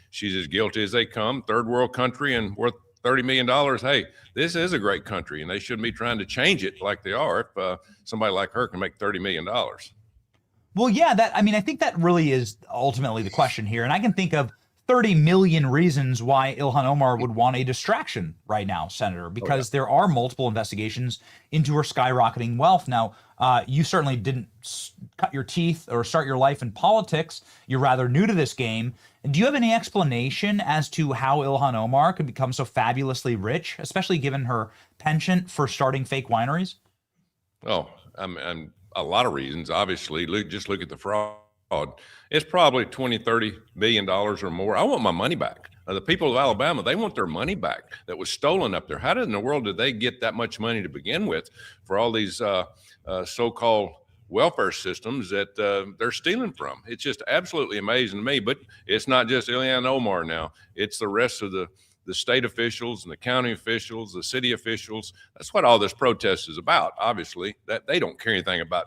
she's as guilty as they come. Third world country and worth $30 million. Hey, this is a great country, and they shouldn't be trying to change it like they are if somebody like her can make $30 million. Well, yeah, I think that really is ultimately the question here. And I can think of 30 million reasons why Ilhan Omar would want a distraction right now, Senator, because there are multiple investigations into her skyrocketing wealth. Now, you certainly didn't cut your teeth or start your life in politics. You're rather new to this game. Do you have any explanation as to how Ilhan Omar could become so fabulously rich, especially given her penchant for starting fake wineries? Well, I'm a lot of reasons. Obviously, just look at the fraud. It's probably $20-30 billion or more. I want my money back. The people of Alabama, they want their money back that was stolen up there. How in the world did they get that much money to begin with for all these so-called welfare systems that they're stealing from? It's just absolutely amazing to me. But it's not just Ilhan Omar now. It's the rest of the state officials and the county officials, the city officials. That's what all this protest is about, obviously. That they don't care anything about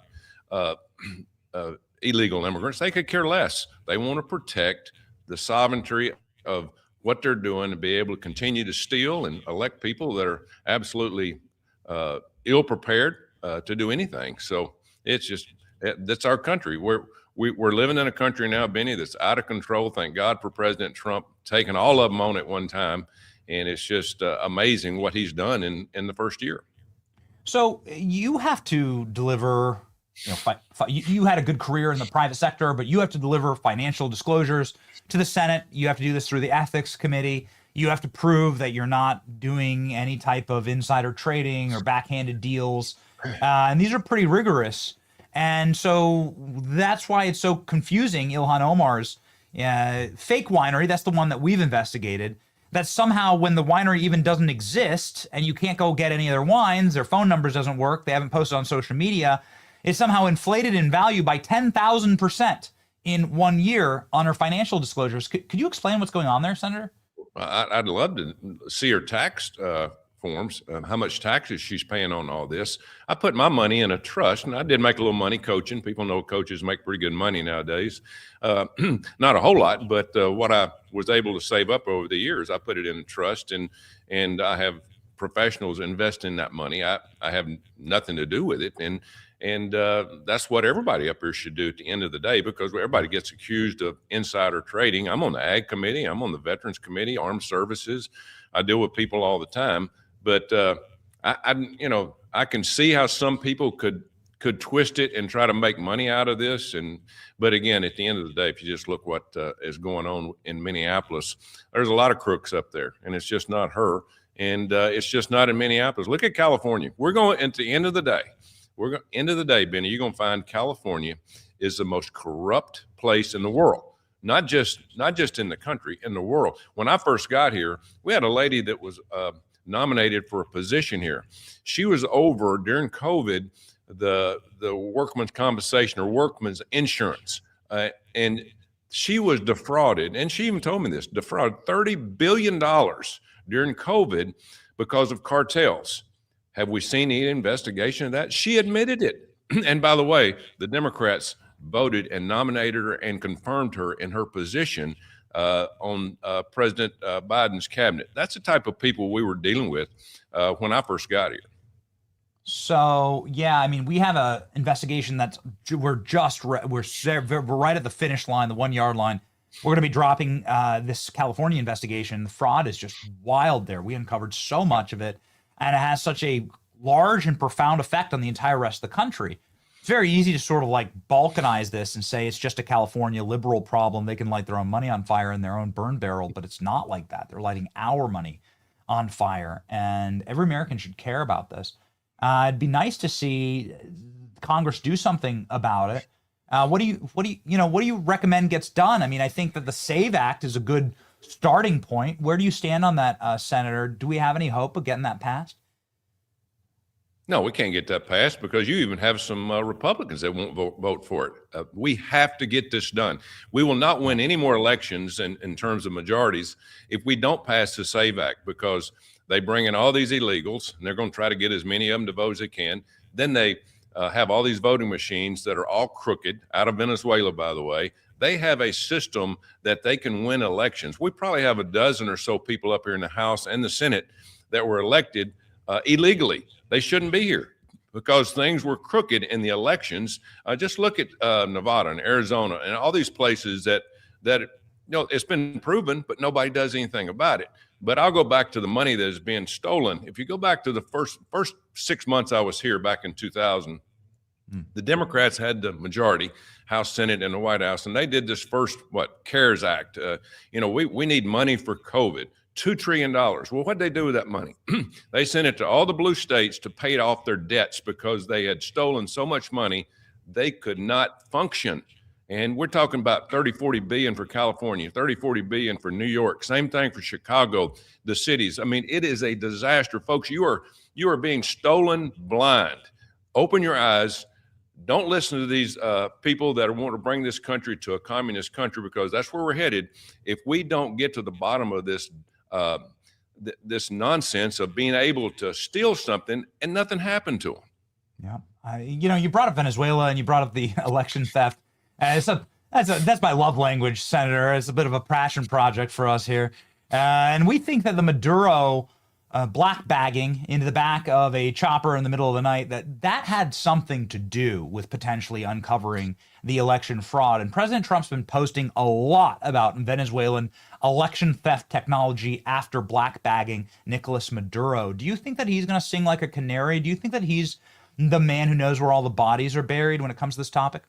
illegal immigrants. They could care less. They want to protect the sovereignty of what they're doing and be able to continue to steal and elect people that are absolutely ill prepared to do anything. So it's just, that's our country. We're living in a country now, Benny, that's out of control. Thank God for President Trump taking all of them on at one time. And it's just amazing what he's done in the first year. So you have to deliver, you had a good career in the private sector, but you have to deliver financial disclosures to the Senate. You have to do this through the Ethics Committee. You have to prove that you're not doing any type of insider trading or backhanded deals. And these are pretty rigorous. And so that's why it's so confusing, Ilhan Omar's fake winery. That's the one that we've investigated. That somehow when the winery even doesn't exist and you can't go get any of their wines, their phone numbers doesn't work, they haven't posted on social media, it's somehow inflated in value by 10,000% in 1 year on her financial disclosures. Could you explain what's going on there, Senator? I'd love to see her tax forms, how much taxes she's paying on all this. I put my money in a trust, and I did make a little money coaching. People know coaches make pretty good money nowadays. Not a whole lot, but what I was able to save up over the years, I put it in a trust, and I have professionals invest in that money. I have nothing to do with it, and that's what everybody up here should do at the end of the day, because everybody gets accused of insider trading. I'm on the Ag Committee. I'm on the Veterans Committee, Armed Services. I deal with people all the time. But I can see how some people could twist it and try to make money out of this. But again, at the end of the day, if you just look what is going on in Minneapolis, there's a lot of crooks up there, and it's just not her. And it's just not in Minneapolis. Look at California. We're going at the end of the day. End of the day, Benny, you're going to find California is the most corrupt place in the world. Not just in the country, in the world. When I first got here, we had a lady that was nominated for a position here. She was over during COVID the workman's compensation or workman's insurance, and she was defrauded, and she even told me this, defrauded $30 billion during COVID because of cartels. Have we seen any investigation of that? She admitted it. And by the way, the Democrats voted and nominated her and confirmed her in her position on President Biden's cabinet. That's the type of people we were dealing with when I first got here. So, yeah, I mean, we have a investigation we're right at the finish line, the 1 yard line. We're going to be dropping this California investigation. The fraud is just wild there. We uncovered so much of it, and it has such a large and profound effect on the entire rest of the country. It's very easy to sort of like balkanize this and say it's just a California liberal problem. They can light their own money on fire in their own burn barrel, but it's not like that. They're lighting our money on fire, and every American should care about this. It'd be nice to see Congress do something about it. What do you recommend gets done? I mean, I think that the SAVE Act is a good starting point. Where do you stand on that, Senator? Do we have any hope of getting that passed? No, we can't get that passed because you even have some Republicans that won't vote for it. We have to get this done. We will not win any more elections in terms of majorities if we don't pass the SAVE Act, because they bring in all these illegals, and they're going to try to get as many of them to vote as they can. Then they have all these voting machines that are all crooked, out of Venezuela, by the way. They have a system that they can win elections. We probably have a dozen or so people up here in the House and the Senate that were elected illegally. They shouldn't be here because things were crooked in the elections. Just look at Nevada and Arizona and all these places that it's been proven, but nobody does anything about it. But I'll go back to the money that is being stolen. If you go back to the first 6 months I was here back in 2000, the Democrats had the majority, House, Senate, and the White House, and they did this first, CARES Act. We need money for COVID, $2 trillion. Well, what'd they do with that money? They sent it to all the blue states to pay off their debts because they had stolen so much money, they could not function. And we're talking about 40 billion for California, 40 billion for New York. Same thing for Chicago, the cities. I mean, it is a disaster, folks. You are being stolen blind. Open your eyes. Don't listen to these people that want to bring this country to a communist country, because that's where we're headed. If we don't get to the bottom of this, this nonsense of being able to steal something and nothing happened to them. Yeah, you brought up Venezuela and you brought up the election theft. That's my love language, Senator. It's a bit of a passion project for us here. And we think that the Maduro black bagging into the back of a chopper in the middle of the night, that had something to do with potentially uncovering the election fraud. And President Trump's been posting a lot about Venezuelan election theft technology after black bagging Nicolas Maduro. Do you think that he's going to sing like a canary? Do you think that he's the man who knows where all the bodies are buried when it comes to this topic?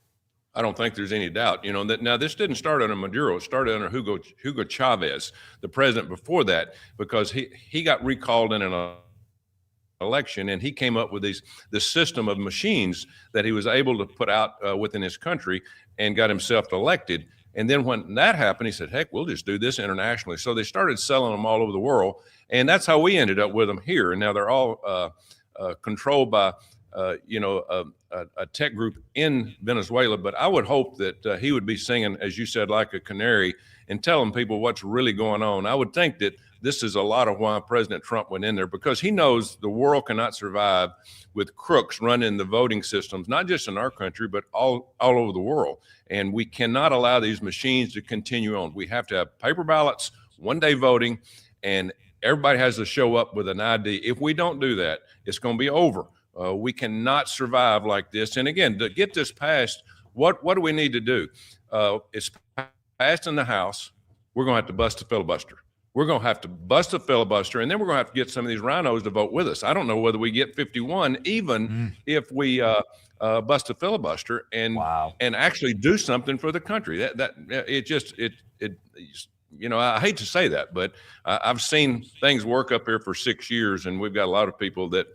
I don't think there's any doubt, that now this didn't start under Maduro. It started under Hugo Chavez, the president before that, because he got recalled in an election, and he came up with this system of machines that he was able to put out within his country and got himself elected. And then when that happened, he said, heck, we'll just do this internationally. So they started selling them all over the world, and that's how we ended up with them here. And now they're all controlled by a tech group in Venezuela. But I would hope that he would be singing, as you said, like a canary and telling people what's really going on. I would think that this is a lot of why President Trump went in there, because he knows the world cannot survive with crooks running the voting systems, not just in our country, but all over the world. And we cannot allow these machines to continue on. We have to have paper ballots, one-day voting, and everybody has to show up with an ID. If we don't do that, it's going to be over. We cannot survive like this. And again, to get this passed, what do we need to do? It's passed in the House. We're going to have to bust a filibuster. We're going to have to bust a filibuster, and then we're going to have to get some of these rhinos to vote with us. I don't know whether we get 51, even if we bust a filibuster and actually do something for the country. I hate to say that, but I've seen things work up here for 6 years, and we've got a lot of people that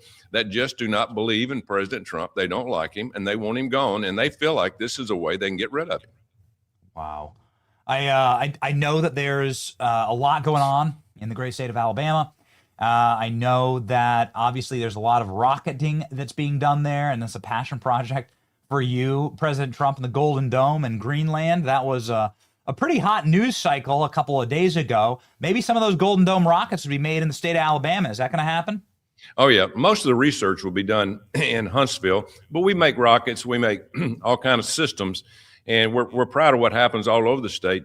just do not believe in President Trump. They don't like him, and they want him gone, and they feel like this is a way they can get rid of him. Wow. I know that there's a lot going on in the great state of Alabama, I know that obviously there's a lot of rocketing that's being done there, and that's a passion project for you, President Trump, and the Golden Dome and Greenland. That was a pretty hot news cycle a couple of days ago. Maybe some of those Golden Dome rockets would be made in the state of Alabama. Is that going to happen? Oh, yeah. Most of the research will be done in Huntsville, but we make rockets. We make all kinds of systems, and we're proud of what happens all over the state.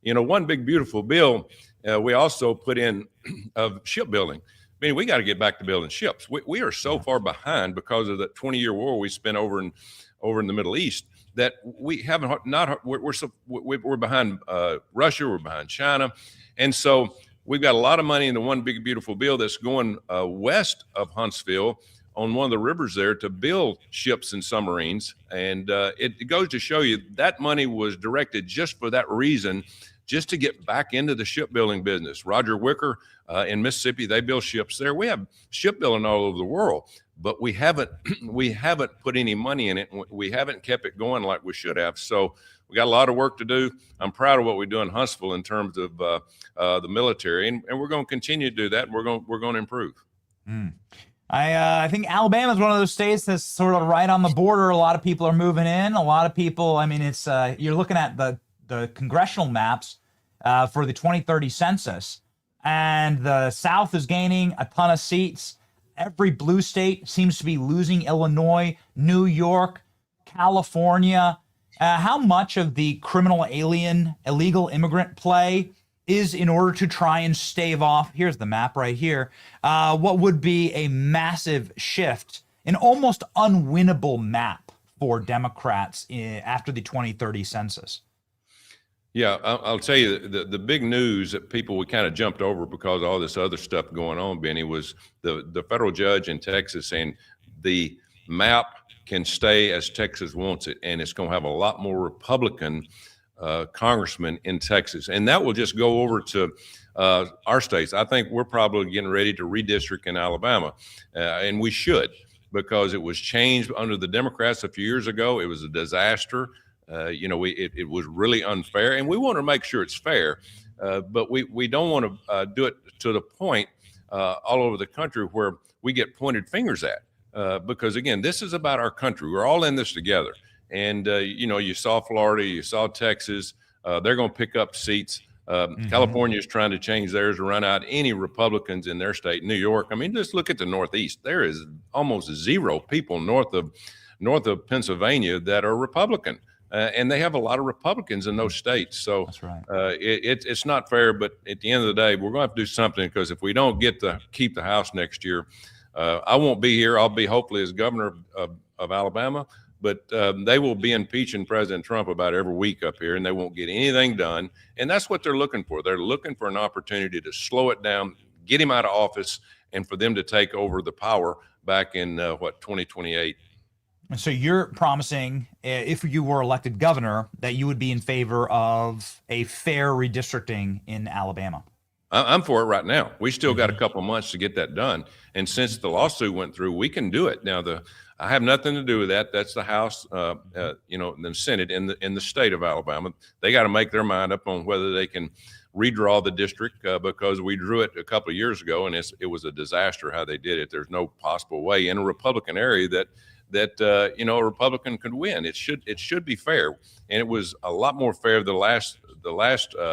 You know, one big, beautiful bill, we also put in of shipbuilding. I mean, we got to get back to building ships. We are so far behind because of the 20-year war we spent over in the Middle East that we haven't we're behind Russia, we're behind China, and so we've got a lot of money in the one big beautiful bill that's going west of Huntsville on one of the rivers there to build ships and submarines, and it goes to show you that money was directed just for that reason, just to get back into the shipbuilding business. Roger Wicker in Mississippi, they build ships there. We have shipbuilding all over the world, but we haven't put any money in it. We haven't kept it going like we should have. So we got a lot of work to do. I'm proud of what we do in Huntsville in terms of the military, and we're going to continue to do that. And we're going to improve. I think Alabama is one of those states that's sort of right on the border. A lot of people are moving in. A lot of people. I mean, it's you're looking at the congressional maps for the 2030 census, and the South is gaining a ton of seats. Every blue state seems to be losing. Illinois, New York, California. How much of the criminal alien, illegal immigrant play is in order to try and stave off, here's the map right here, what would be a massive shift, an almost unwinnable map for Democrats after the 2030 census? Yeah, I'll tell you, the big news that we kind of jumped over because of all this other stuff going on, Benny, was the federal judge in Texas saying the map can stay as Texas wants it, and it's going to have a lot more Republican congressmen in Texas. And that will just go over to our states. I think we're probably getting ready to redistrict in Alabama, and we should, because it was changed under the Democrats a few years ago. It was a disaster. It was really unfair, and we want to make sure it's fair, but we don't want to do it to the point all over the country where we get pointed fingers at, because again, this is about our country. We're all in this together, and you saw Florida, you saw Texas. They're going to pick up seats. California is trying to change theirs to run out any Republicans in their state. New York, I mean, just look at the Northeast. There is almost zero people north of Pennsylvania that are Republican. And they have a lot of Republicans in those states. So that's right. It's not fair, but at the end of the day, we're going to have to do something, because if we don't get to keep the House next year, I won't be here. I'll be hopefully as governor of Alabama, but they will be impeaching President Trump about every week up here, and they won't get anything done. And that's what they're looking for. They're looking for an opportunity to slow it down, get him out of office, and for them to take over the power back in 2028. So you're promising, if you were elected governor, that you would be in favor of a fair redistricting in Alabama. I'm for it right now. We still got a couple of months to get that done. And since the lawsuit went through, we can do it. Now, I have nothing to do with that. That's the House, the Senate in the state of Alabama. They got to make their mind up on whether they can redraw the district, because we drew it a couple of years ago, and it was a disaster how they did it. There's no possible way in a Republican area that a Republican could win. It should be fair, and it was a lot more fair the last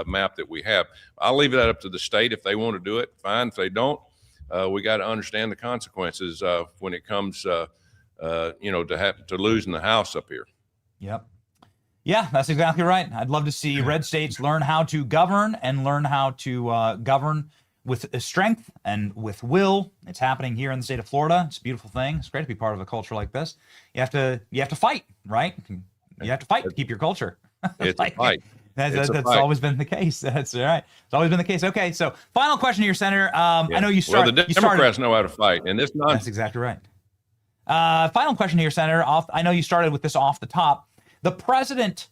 map that we have. I'll leave that up to the state. If they want to do it, fine. If they don't, we got to understand the consequences when it comes to losing the House up here. Yep. Yeah, that's exactly right. I'd love to see red states learn how to govern and learn how to govern with strength and with will. It's happening here in the state of Florida. It's a beautiful thing. It's great to be part of a culture like this. You have to fight, right? You have to fight to keep your culture. It's a fight. That's always been the case. That's all right. It's always been the case. Okay, so final question here, Senator. I know you started. Well, the Democrats know how to fight, and it's not. That's exactly right. Final question here, Senator. I know you started with this off the top. The president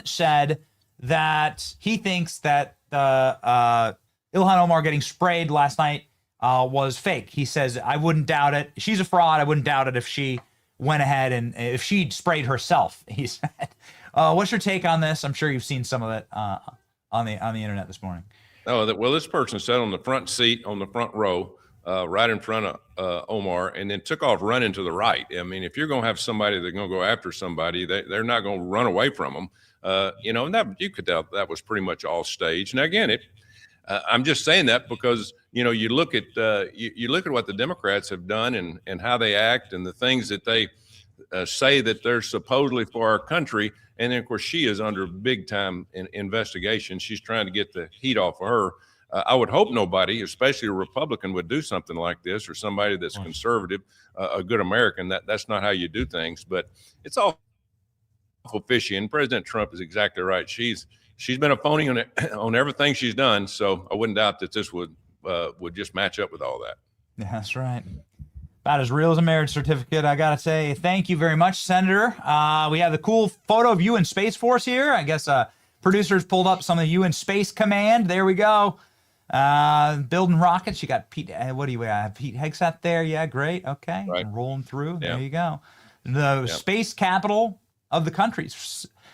said that he thinks that Ilhan Omar getting sprayed last night was fake. He says, I wouldn't doubt it. She's a fraud. I wouldn't doubt it if she went ahead and if she sprayed herself, he said. What's your take on this? I'm sure you've seen some of it on the internet this morning. Oh, well, this person sat on the front seat on the front row, right in front of Omar, and then took off running to the right. I mean, if you're going to have somebody that's going to go after somebody, they're not going to run away from them. And that you could tell that was pretty much all staged. Now, again, I'm just saying that because you look at you look at what the Democrats have done and how they act and the things that they say that they're supposedly for our country. And then, of course, she is under big time investigation. She's trying to get the heat off of her. I would hope nobody, especially a Republican, would do something like this, or somebody that's conservative, a good American. That's not how you do things. But it's awful fishy. And President Trump is exactly right. She's been a phony on everything she's done. So I wouldn't doubt that this would just match up with all that. Yeah, that's right. About as real as a marriage certificate, I gotta say. Thank you very much, Senator. We have the cool photo of you in Space Force here. I guess producers pulled up some of you in Space Command. There we go. Building rockets. You got Pete. What do you have? Pete Hegseth there. Yeah, great. Okay, right. Rolling through. Yeah. There you go. The space capital of the country.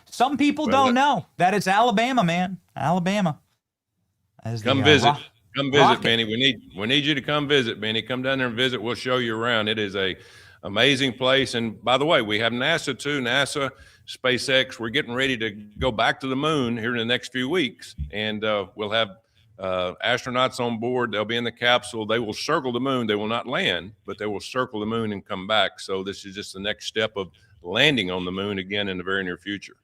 Some people don't know that it's Alabama, man. Alabama. Come visit. Come visit, Benny. We need you to come visit, Benny. Come down there and visit. We'll show you around. It is a amazing place. And by the way, we have NASA too. NASA, SpaceX. We're getting ready to go back to the moon here in the next few weeks, and we'll have astronauts on board. They'll be in the capsule. They will circle the moon. They will not land, but they will circle the moon and come back. So this is just the next step of landing on the moon again in the very near future.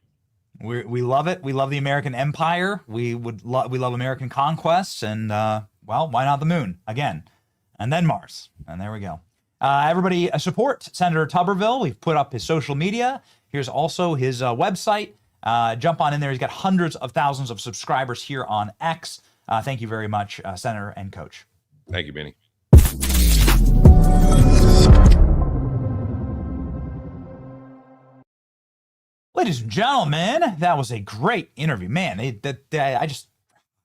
We love it. We love the American empire. We love American conquests, and well, why not the moon again, and then Mars, and there we go. Everybody support Senator Tuberville. We've put up his social media. Here's also his website. Jump on in there. He's got hundreds of thousands of subscribers here on X. Thank you very much, Senator and Coach. Thank you, Benny. Ladies and gentlemen, that was a great interview. Man, it's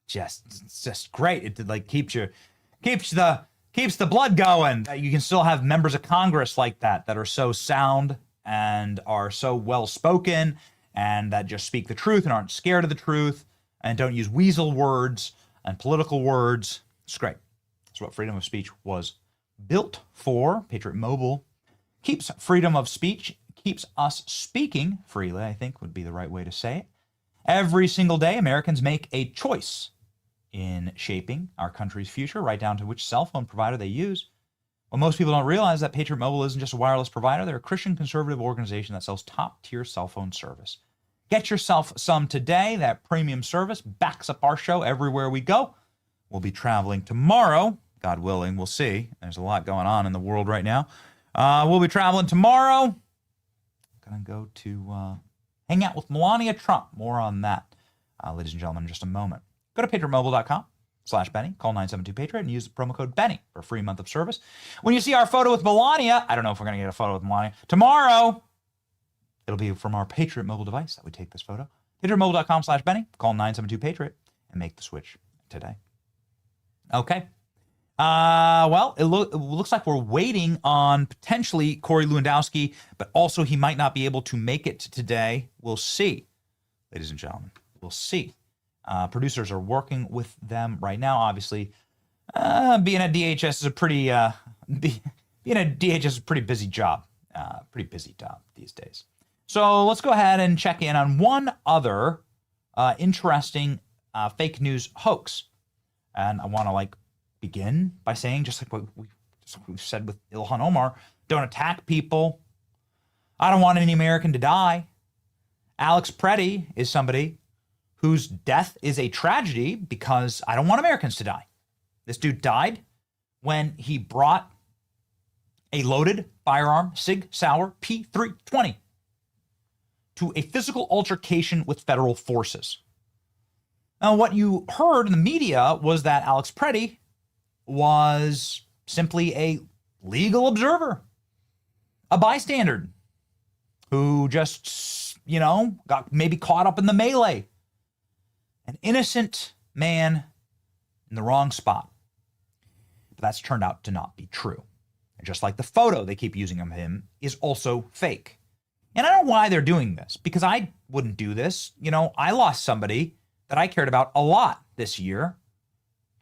just great. It like keeps the blood going. You can still have members of Congress like that are so sound and are so well spoken and that just speak the truth and aren't scared of the truth and don't use weasel words and political words. It's great. That's what freedom of speech was built for. Patriot Mobile keeps freedom of speech, keeps us speaking freely, I think would be the right way to say it. Every single day, Americans make a choice in shaping our country's future, right down to which cell phone provider they use. Well, most people don't realize that Patriot Mobile isn't just a wireless provider. They're a Christian conservative organization that sells top-tier cell phone service. Get yourself some today. That premium service backs up our show everywhere we go. We'll be traveling tomorrow, God willing. We'll see. There's a lot going on in the world right now. We'll be traveling tomorrow. Gonna go to hang out with Melania Trump. More on that, ladies and gentlemen, in just a moment. Go to patriotmobile.com/Benny. Call 972-PATRIOT and use the promo code Benny for a free month of service. When you see our photo with Melania, I don't know if we're gonna get a photo with Melania tomorrow. It'll be from our Patriot Mobile device that we take this photo. patriotmobile.com/Benny. Call 972-PATRIOT and make the switch today. Okay. Well, it looks like we're waiting on potentially Corey Lewandowski, but also he might not be able to make it today. We'll see, ladies and gentlemen. We'll see. Producers are working with them right now. Obviously, being at DHS is a pretty busy job. Pretty busy job these days. So let's go ahead and check in on one other interesting fake news hoax, and I want to begin by saying, just like we've said with Ilhan Omar, don't attack people. I don't want any American to die. Alex Preddy is somebody whose death is a tragedy because I don't want Americans to die. This dude died when he brought a loaded firearm, Sig Sauer P320, to a physical altercation with federal forces. Now, what you heard in the media was that Alex Preddy was simply a legal observer, a bystander who just, got maybe caught up in the melee. An innocent man in the wrong spot. But that's turned out to not be true. And just like the photo they keep using of him is also fake. And I don't know why they're doing this, because I wouldn't do this. I lost somebody that I cared about a lot this year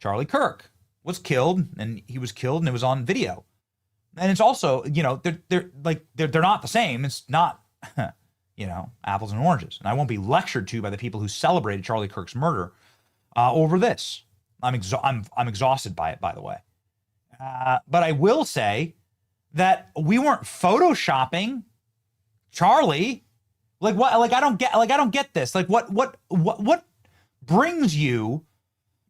Charlie Kirk was killed, and he was killed, and it was on video. And it's also, you know, they're not the same. It's not, you know, apples and oranges. And I won't be lectured to by the people who celebrated Charlie Kirk's murder over this. I'm exhausted by it, by the way. But I will say that we weren't photoshopping Charlie. Like what? Like I don't get this. Like what brings you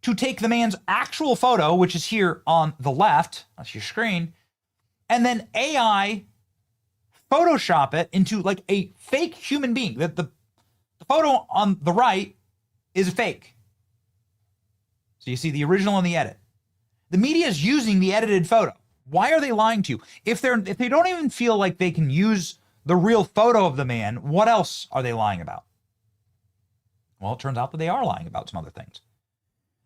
to take the man's actual photo, which is here on the left, that's your screen, and then AI Photoshop it into like a fake human being? The photo on the right is fake. So you see the original and the edit. The media is using the edited photo. Why are they lying to you? If they don't even feel like they can use the real photo of the man, what else are they lying about? Well, it turns out that they are lying about some other things.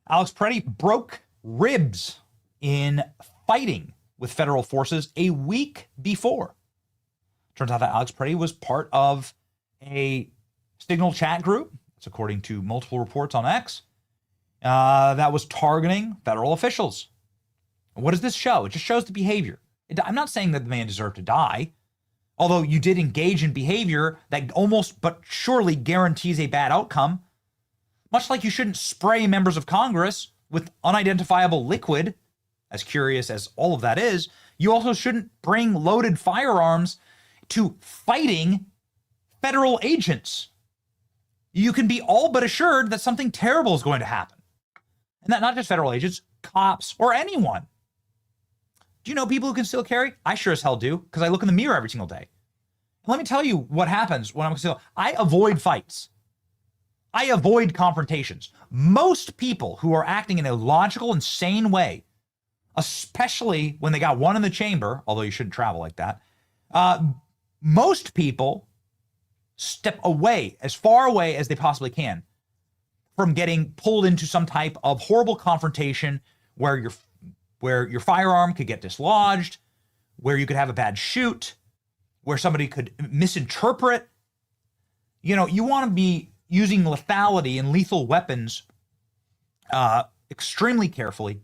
Alex Preddy broke ribs in fighting with federal forces a week before. Turns out that Alex Preddy was part of a Signal chat group, that's according to multiple reports on X, that was targeting federal officials. What does this show? It just shows the behavior. I'm not saying that the man deserved to die, although you did engage in behavior that almost but surely guarantees a bad outcome. Much like you shouldn't spray members of Congress with unidentifiable liquid, as curious as all of that is, you also shouldn't bring loaded firearms to fighting federal agents. You can be all but assured that something terrible is going to happen. And that not just federal agents, cops, or anyone. Do you know people who can still carry? I sure as hell do, because I look in the mirror every single day. And let me tell you what happens when I'm concealed. I avoid fights. I avoid confrontations. Most people who are acting in a logical and sane way, especially when they got one in the chamber, although you shouldn't travel like that, most people step away, as far away as they possibly can, from getting pulled into some type of horrible confrontation where your firearm could get dislodged, where you could have a bad shoot, where somebody could misinterpret. You know, you want to be using lethality and lethal weapons extremely carefully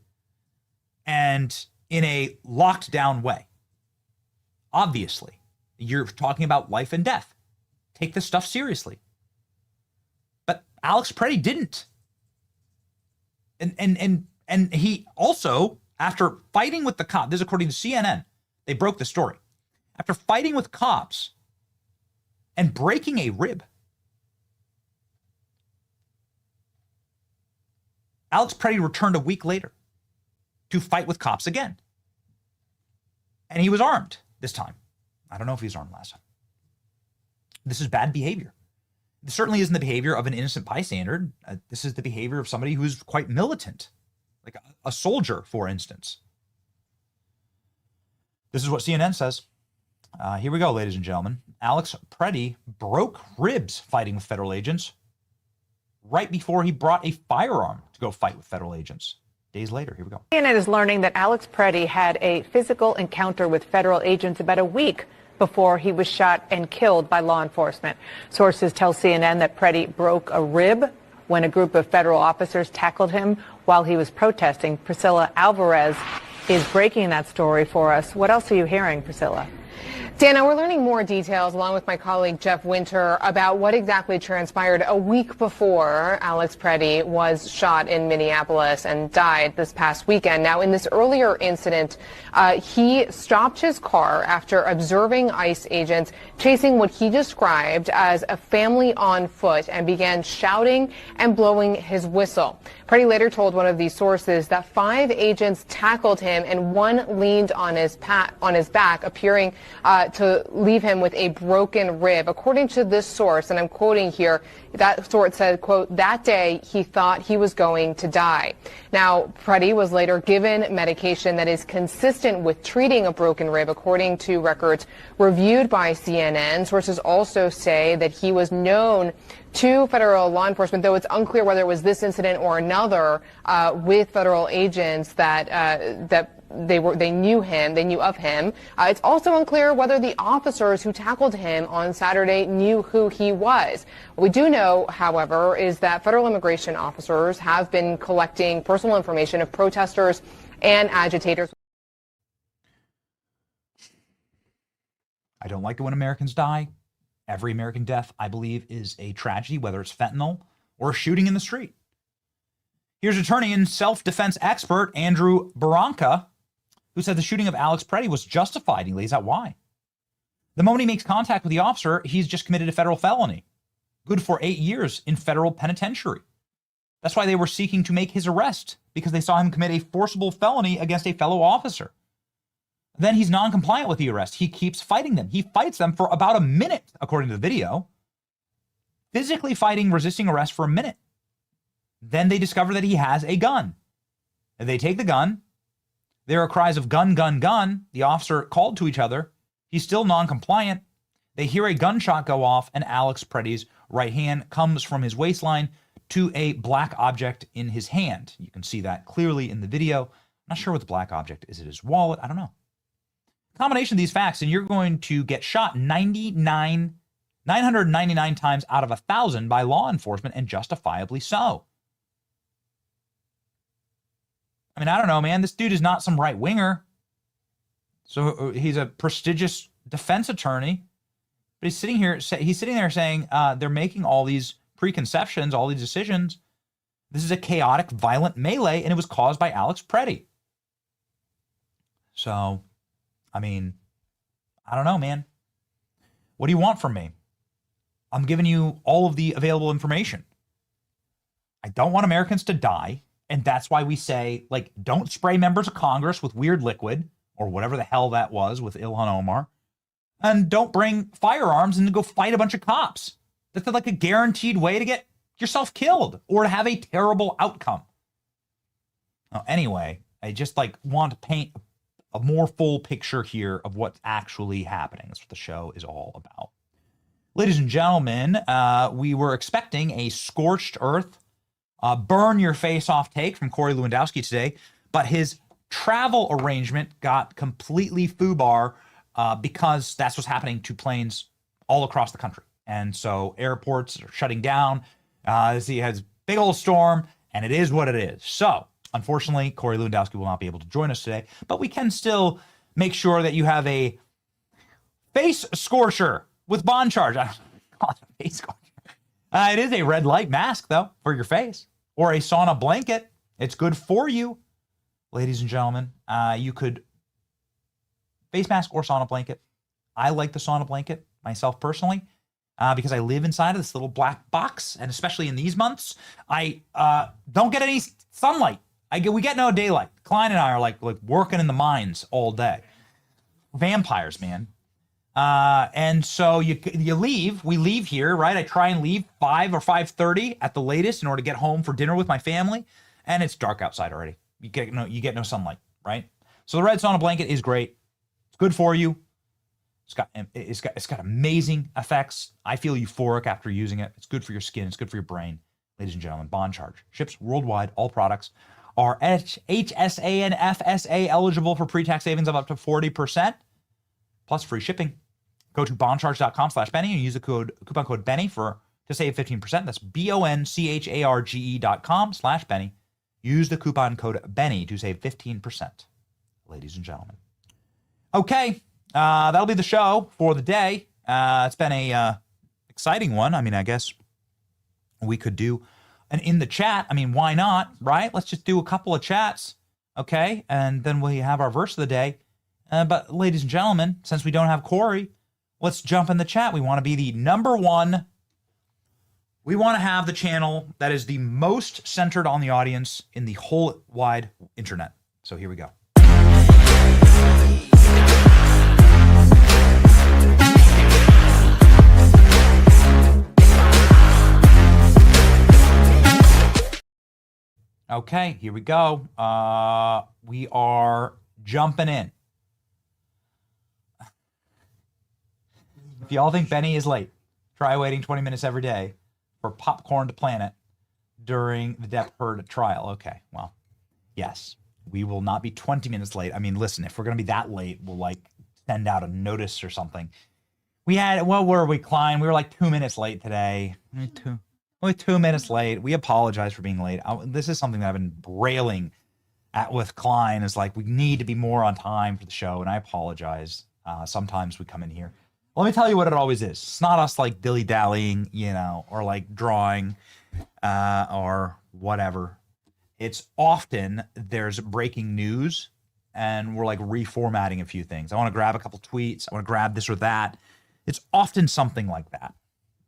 and in a locked down way. Obviously, you're talking about life and death. Take this stuff seriously. But Alex Preddy didn't. And he also, after fighting with the cop, this is according to CNN, they broke the story. After fighting with cops and breaking a rib, Alex Preddy returned a week later to fight with cops again. And he was armed this time. I don't know if he was armed last time. This is bad behavior. This certainly isn't the behavior of an innocent bystander. This is the behavior of somebody who's quite militant, like a soldier, for instance. This is what CNN says. Here we go, ladies and gentlemen. Alex Preddy broke ribs fighting with federal agents right before he brought a firearm to go fight with federal agents. Days later, here we go. CNN is learning that Alex Preddy had a physical encounter with federal agents about a week before he was shot and killed by law enforcement. Sources tell CNN that Preddy broke a rib when a group of federal officers tackled him while he was protesting. Priscilla Alvarez is breaking that story for us. What else are you hearing, Priscilla? Dana, we're learning more details along with my colleague Jeff Winter about what exactly transpired a week before Alex Preddy was shot in Minneapolis and died this past weekend. Now, in this earlier incident, he stopped his car after observing ICE agents chasing what he described as a family on foot and began shouting and blowing his whistle. Preddy later told one of these sources that 5 agents tackled him and one leaned on his back, appearing to leave him with a broken rib. According to this source, and I'm quoting here, that source said, quote, that day he thought he was going to die. Now, Preddy was later given medication that is consistent with treating a broken rib, according to records reviewed by CNN. Sources also say that he was known to federal law enforcement, though it's unclear whether it was this incident or another with federal agents that they knew of him. It's also unclear whether the officers who tackled him on Saturday knew who he was. What we do know, however, is that federal immigration officers have been collecting personal information of protesters and agitators. I don't like it when Americans die. Every American death, I believe, is a tragedy, whether it's fentanyl or a shooting in the street. Here's attorney and self-defense expert Andrew Baranka, who said the shooting of Alex Preddy was justified. He lays out why. The moment he makes contact with the officer, he's just committed a federal felony, good for 8 years in federal penitentiary. That's why they were seeking to make his arrest, because they saw him commit a forcible felony against a fellow officer. Then he's non-compliant with the arrest. He keeps fighting them. He fights them for about a minute, according to the video, physically fighting, resisting arrest for a minute. Then they discover that he has a gun. And they take the gun. There are cries of gun, gun, gun. The officer called to each other. He's still non-compliant. They hear a gunshot go off, and Alex Preddy's right hand comes from his waistline to a black object in his hand. You can see that clearly in the video. I'm not sure what the black object is. It his wallet? I don't know. Combination of these facts, and you're going to get shot 999 times out of 1,000 by law enforcement, and justifiably so. I mean, I don't know, man. This dude is not some right winger. So he's a prestigious defense attorney, but he's sitting there saying they're making all these preconceptions, all these decisions. This is a chaotic, violent melee, and it was caused by Alex Preddy. So, I mean, I don't know, man. What do you want from me? I'm giving you all of the available information. I don't want Americans to die. And that's why we say, like, don't spray members of Congress with weird liquid or whatever the hell that was with Ilhan Omar. And don't bring firearms and go fight a bunch of cops. That's like a guaranteed way to get yourself killed or to have a terrible outcome. Anyway, I just want to paint a more full picture here of what's actually happening. That's what the show is all about. Ladies and gentlemen, we were expecting a scorched earth, burn your face off take from Corey Lewandowski today, but his travel arrangement got completely foobar because that's what's happening to planes all across the country. And so airports are shutting down. He has a big old storm, and it is what it is. So unfortunately, Corey Lewandowski will not be able to join us today, but we can still make sure that you have a face scorcher with bond charge. I don't call it a face scorcher. It is a red light mask, though, for your face, or a sauna blanket. It's good for you, ladies and gentlemen. You could face mask or sauna blanket. I like the sauna blanket myself personally because I live inside of this little black box, and especially in these months, I don't get any sunlight. We get no daylight. Klein and I are like working in the mines all day. Vampires, man. And so you leave. We leave here, right? I try and leave 5 or 5:30 at the latest in order to get home for dinner with my family, and it's dark outside already. You get no sunlight, right? So the red sauna blanket is great. It's good for you. It's got amazing effects. I feel euphoric after using it. It's good for your skin. It's good for your brain. Ladies and gentlemen, Bond Charge ships worldwide. All products are HSA and FSA eligible for pre-tax savings of up to 40%, plus free shipping. Go to bondcharge.com/Benny and use the coupon code Benny to save 15%. That's BONCHARGE.com/Benny. Use the coupon code Benny to save 15%, ladies and gentlemen. Okay, that'll be the show for the day. It's been a exciting one. I mean, I guess we could do an in the chat. I mean, why not, right? Let's just do a couple of chats, okay? And then we have our verse of the day. But ladies and gentlemen, since we don't have Corey, let's jump in the chat. We want to be the number one. We want to have the channel that is the most centered on the audience in the whole wide internet. So here we go. Okay, here we go. We are jumping in. If y'all think Benny is late, try waiting 20 minutes every day for popcorn to planet during the Depp Heard trial. Okay, well, yes. We will not be 20 minutes late. I mean, listen, if we're going to be that late, we'll like send out a notice or something. We had, what were we, Klein? We were like 2 minutes late today. Only 2 minutes late. We apologize for being late. This is something that I've been railing at with Klein, is like, we need to be more on time for the show, and I apologize. Sometimes we come in here. Let me tell you what it always is. It's not us like dilly-dallying, you know, or like drawing or whatever. It's often there's breaking news and we're like reformatting a few things. I want to grab a couple tweets. I want to grab this or that. It's often something like that.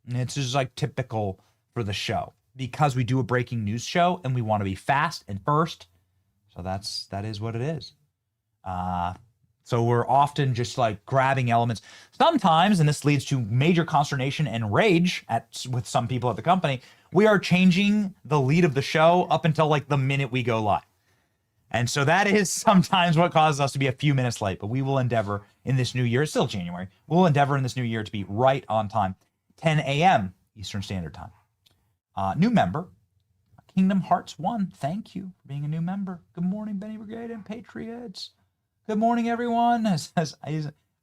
And it's just like typical for the show because we do a breaking news show and we want to be fast and first. So that is what it is. So we're often just like grabbing elements. Sometimes, and this leads to major consternation and rage with some people at the company, we are changing the lead of the show up until like the minute we go live. And so that is sometimes what causes us to be a few minutes late, but we will endeavor in this new year, it's still January, we'll endeavor in this new year to be right on time, 10 a.m. Eastern Standard Time. New member, Kingdom Hearts 1, thank you for being a new member. Good morning, Benny Brigade and Patriots. Good morning, everyone. It says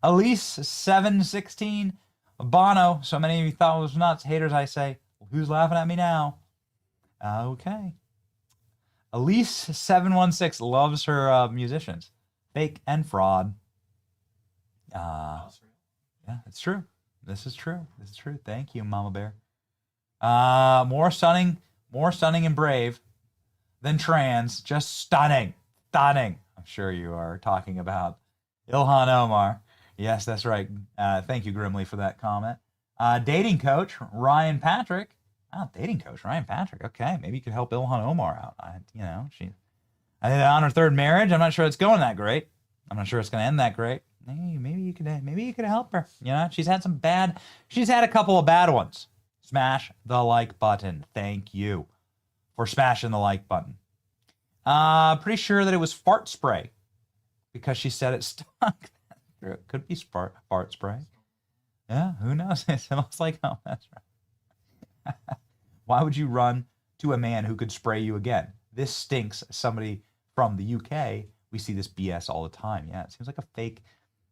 Elise 716 Bono. So many of you thought it was nuts. Haters, I say. Well, who's laughing at me now? Okay. Elise 716 loves her musicians. Fake and fraud. Yeah, it's true. This is true. This is true. Thank you, Mama Bear. More stunning and brave than trans. Just stunning. Stunning. I'm sure you are talking about Ilhan Omar. Yes, that's right. Thank you, Grimly, for that comment. Dating coach, Ryan Patrick. Oh, dating coach, Ryan Patrick. Okay, maybe you could help Ilhan Omar out. I think on her third marriage, I'm not sure it's going that great. I'm not sure it's going to end that great. Maybe you could help her. You know, she's had a couple of bad ones. Smash the like button. Thank you for smashing the like button. Pretty sure that it was fart spray because she said it stunk. It could be fart spray. Yeah, who knows? It smells like home. That's right. Why would you run to a man who could spray you again? This stinks. Somebody from the UK. We see this BS all the time. Yeah, it seems like a fake.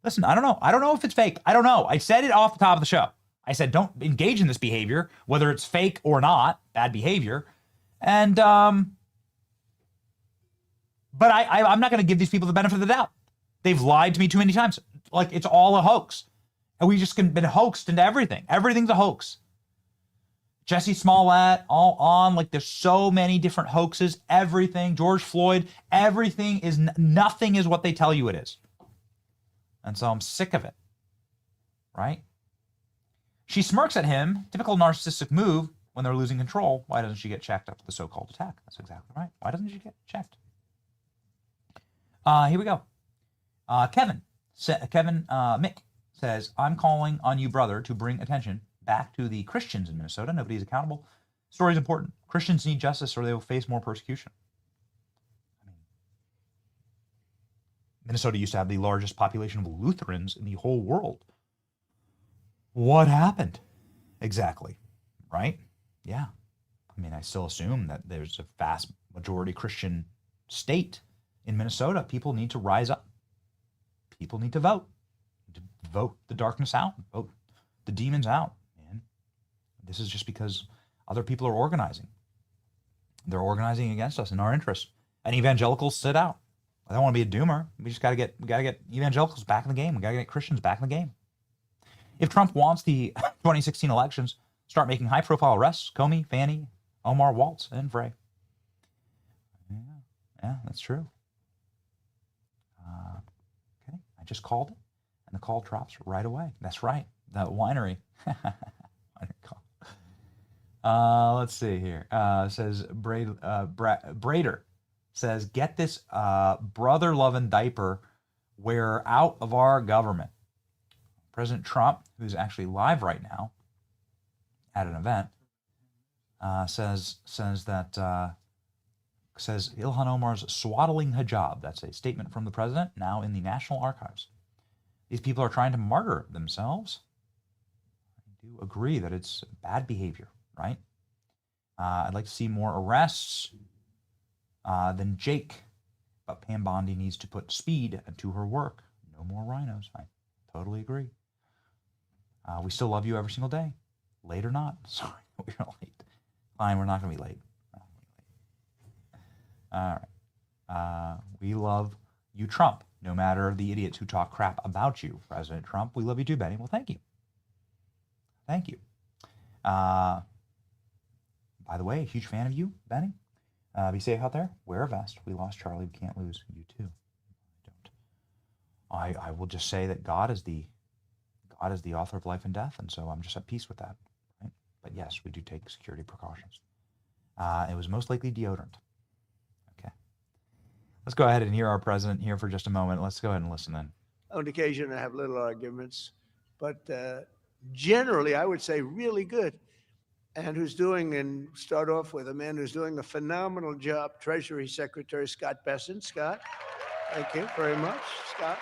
Listen, I don't know. I don't know if it's fake. I don't know. I said it off the top of the show. I said don't engage in this behavior, whether it's fake or not. Bad behavior. And but I'm not going to give these people the benefit of the doubt. They've lied to me too many times. Like, it's all a hoax. And we just been hoaxed into everything. Everything's a hoax. Jesse Smollett, all on. Like, there's so many different hoaxes. Everything. George Floyd. Everything is, nothing is what they tell you it is. And so I'm sick of it. Right? She smirks at him. Typical narcissistic move when they're losing control. Why doesn't she get checked after the so-called attack? That's exactly right. Why doesn't she get checked? Here we go. Mick says, I'm calling on you, brother, to bring attention back to the Christians in Minnesota. Nobody's accountable. Story's important. Christians need justice or they will face more persecution. Minnesota used to have the largest population of Lutherans in the whole world. What happened? Exactly. Right? Yeah. I mean, I still assume that there's a vast majority Christian state in Minnesota. People need to rise up. People need to vote. Vote the darkness out. Vote the demons out, man. This is just because other people are organizing. They're organizing against us in our interest. And evangelicals sit out. I don't want to be a doomer. We gotta get evangelicals back in the game. We gotta get Christians back in the game. If Trump wants the 2016 elections, start making high-profile arrests. Comey, Fannie, Omar, Waltz, and Frey. Yeah, that's true. Okay, I just called it, and the call drops right away. That's right, that winery. Let's see here. Says Brader says, get this brother-loving diaper wearer out of our government. President Trump, who's actually live right now at an event, says Ilhan Omar's swaddling hijab. That's a statement from the president, now in the National Archives. These people are trying to martyr themselves. I do agree that it's bad behavior, right? I'd like to see more arrests than Jake, But Pam Bondi needs to put speed into her work. No more rhinos. I totally agree. We still love you every single day. Late or not. Sorry, we're late. Fine, we're not going to be late. All right. We love you, Trump. No matter the idiots who talk crap about you, President Trump. We love you too, Benny. Well, thank you. Thank you. By the way, a huge fan of you, Benny. Be safe out there. Wear a vest. We lost Charlie. We can't lose you too. I will just say that God is the author of life and death, and so I'm just at peace with that. Right? But yes, we do take security precautions. It was most likely deodorant. Okay. Let's go ahead and hear our president here for just a moment. Let's go ahead and listen then. On occasion, I have little arguments, but generally, I would say really good. And start off with a man who's doing a phenomenal job, Treasury Secretary Scott Bessent. Scott, thank you very much, Scott.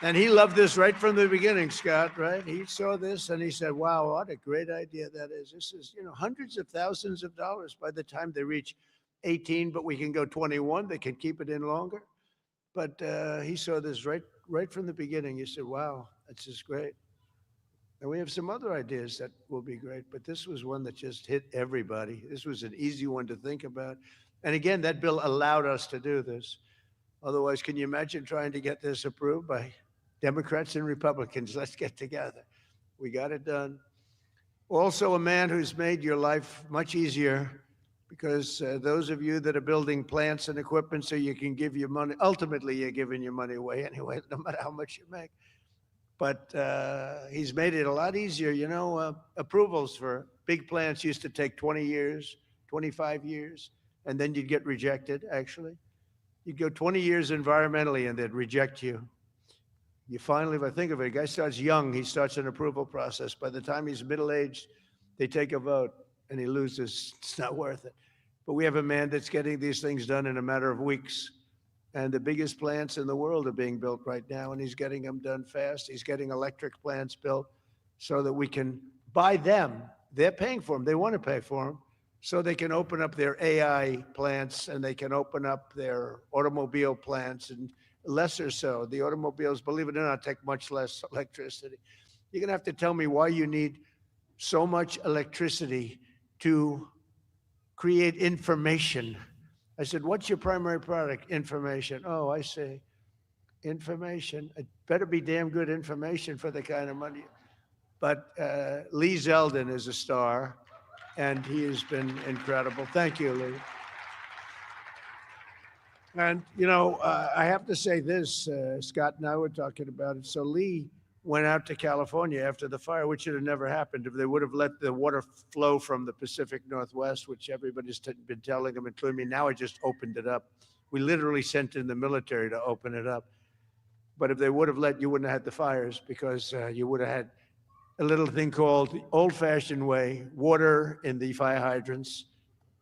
And he loved this right from the beginning, Scott, right? He saw this and he said, wow, what a great idea that is. This is, hundreds of thousands of dollars by the time they reach 18, but we can go 21. They can keep it in longer. But he saw this right from the beginning. He said, wow, that's just great. And we have some other ideas that will be great, but this was one that just hit everybody. This was an easy one to think about. And again, that bill allowed us to do this. Otherwise, can you imagine trying to get this approved by Democrats and Republicans? Let's get together. We got it done. Also, a man who's made your life much easier, because those of you that are building plants and equipment so you can give your money, ultimately you're giving your money away anyway, no matter how much you make. But he's made it a lot easier. Approvals for big plants used to take 20 years, 25 years, and then you'd get rejected, actually. You'd go 20 years environmentally and they'd reject you. You finally, if I think of it, a guy starts young, he starts an approval process. By the time he's middle-aged, they take a vote and he loses. It's not worth it. But we have a man that's getting these things done in a matter of weeks. And the biggest plants in the world are being built right now, and he's getting them done fast. He's getting electric plants built so that we can buy them. They're paying for them. They want to pay for them so they can open up their AI plants and they can open up their automobile plants, and lesser so. The automobiles, believe it or not, take much less electricity. You're going to have to tell me why you need so much electricity to create information. I said, what's your primary product? Information. Oh, I see. Information. It better be damn good information for the kind of money. But Lee Zeldin is a star, and he has been incredible. Thank you, Lee. And, I have to say this, Scott and I were talking about it. So Lee went out to California after the fire, which should have never happened if they would have let the water flow from the Pacific Northwest, which everybody's been telling them, including me. Now I just opened it up. We literally sent in the military to open it up. But if they would have let, you wouldn't have had the fires, because you would have had a little thing called the old-fashioned way, water in the fire hydrants,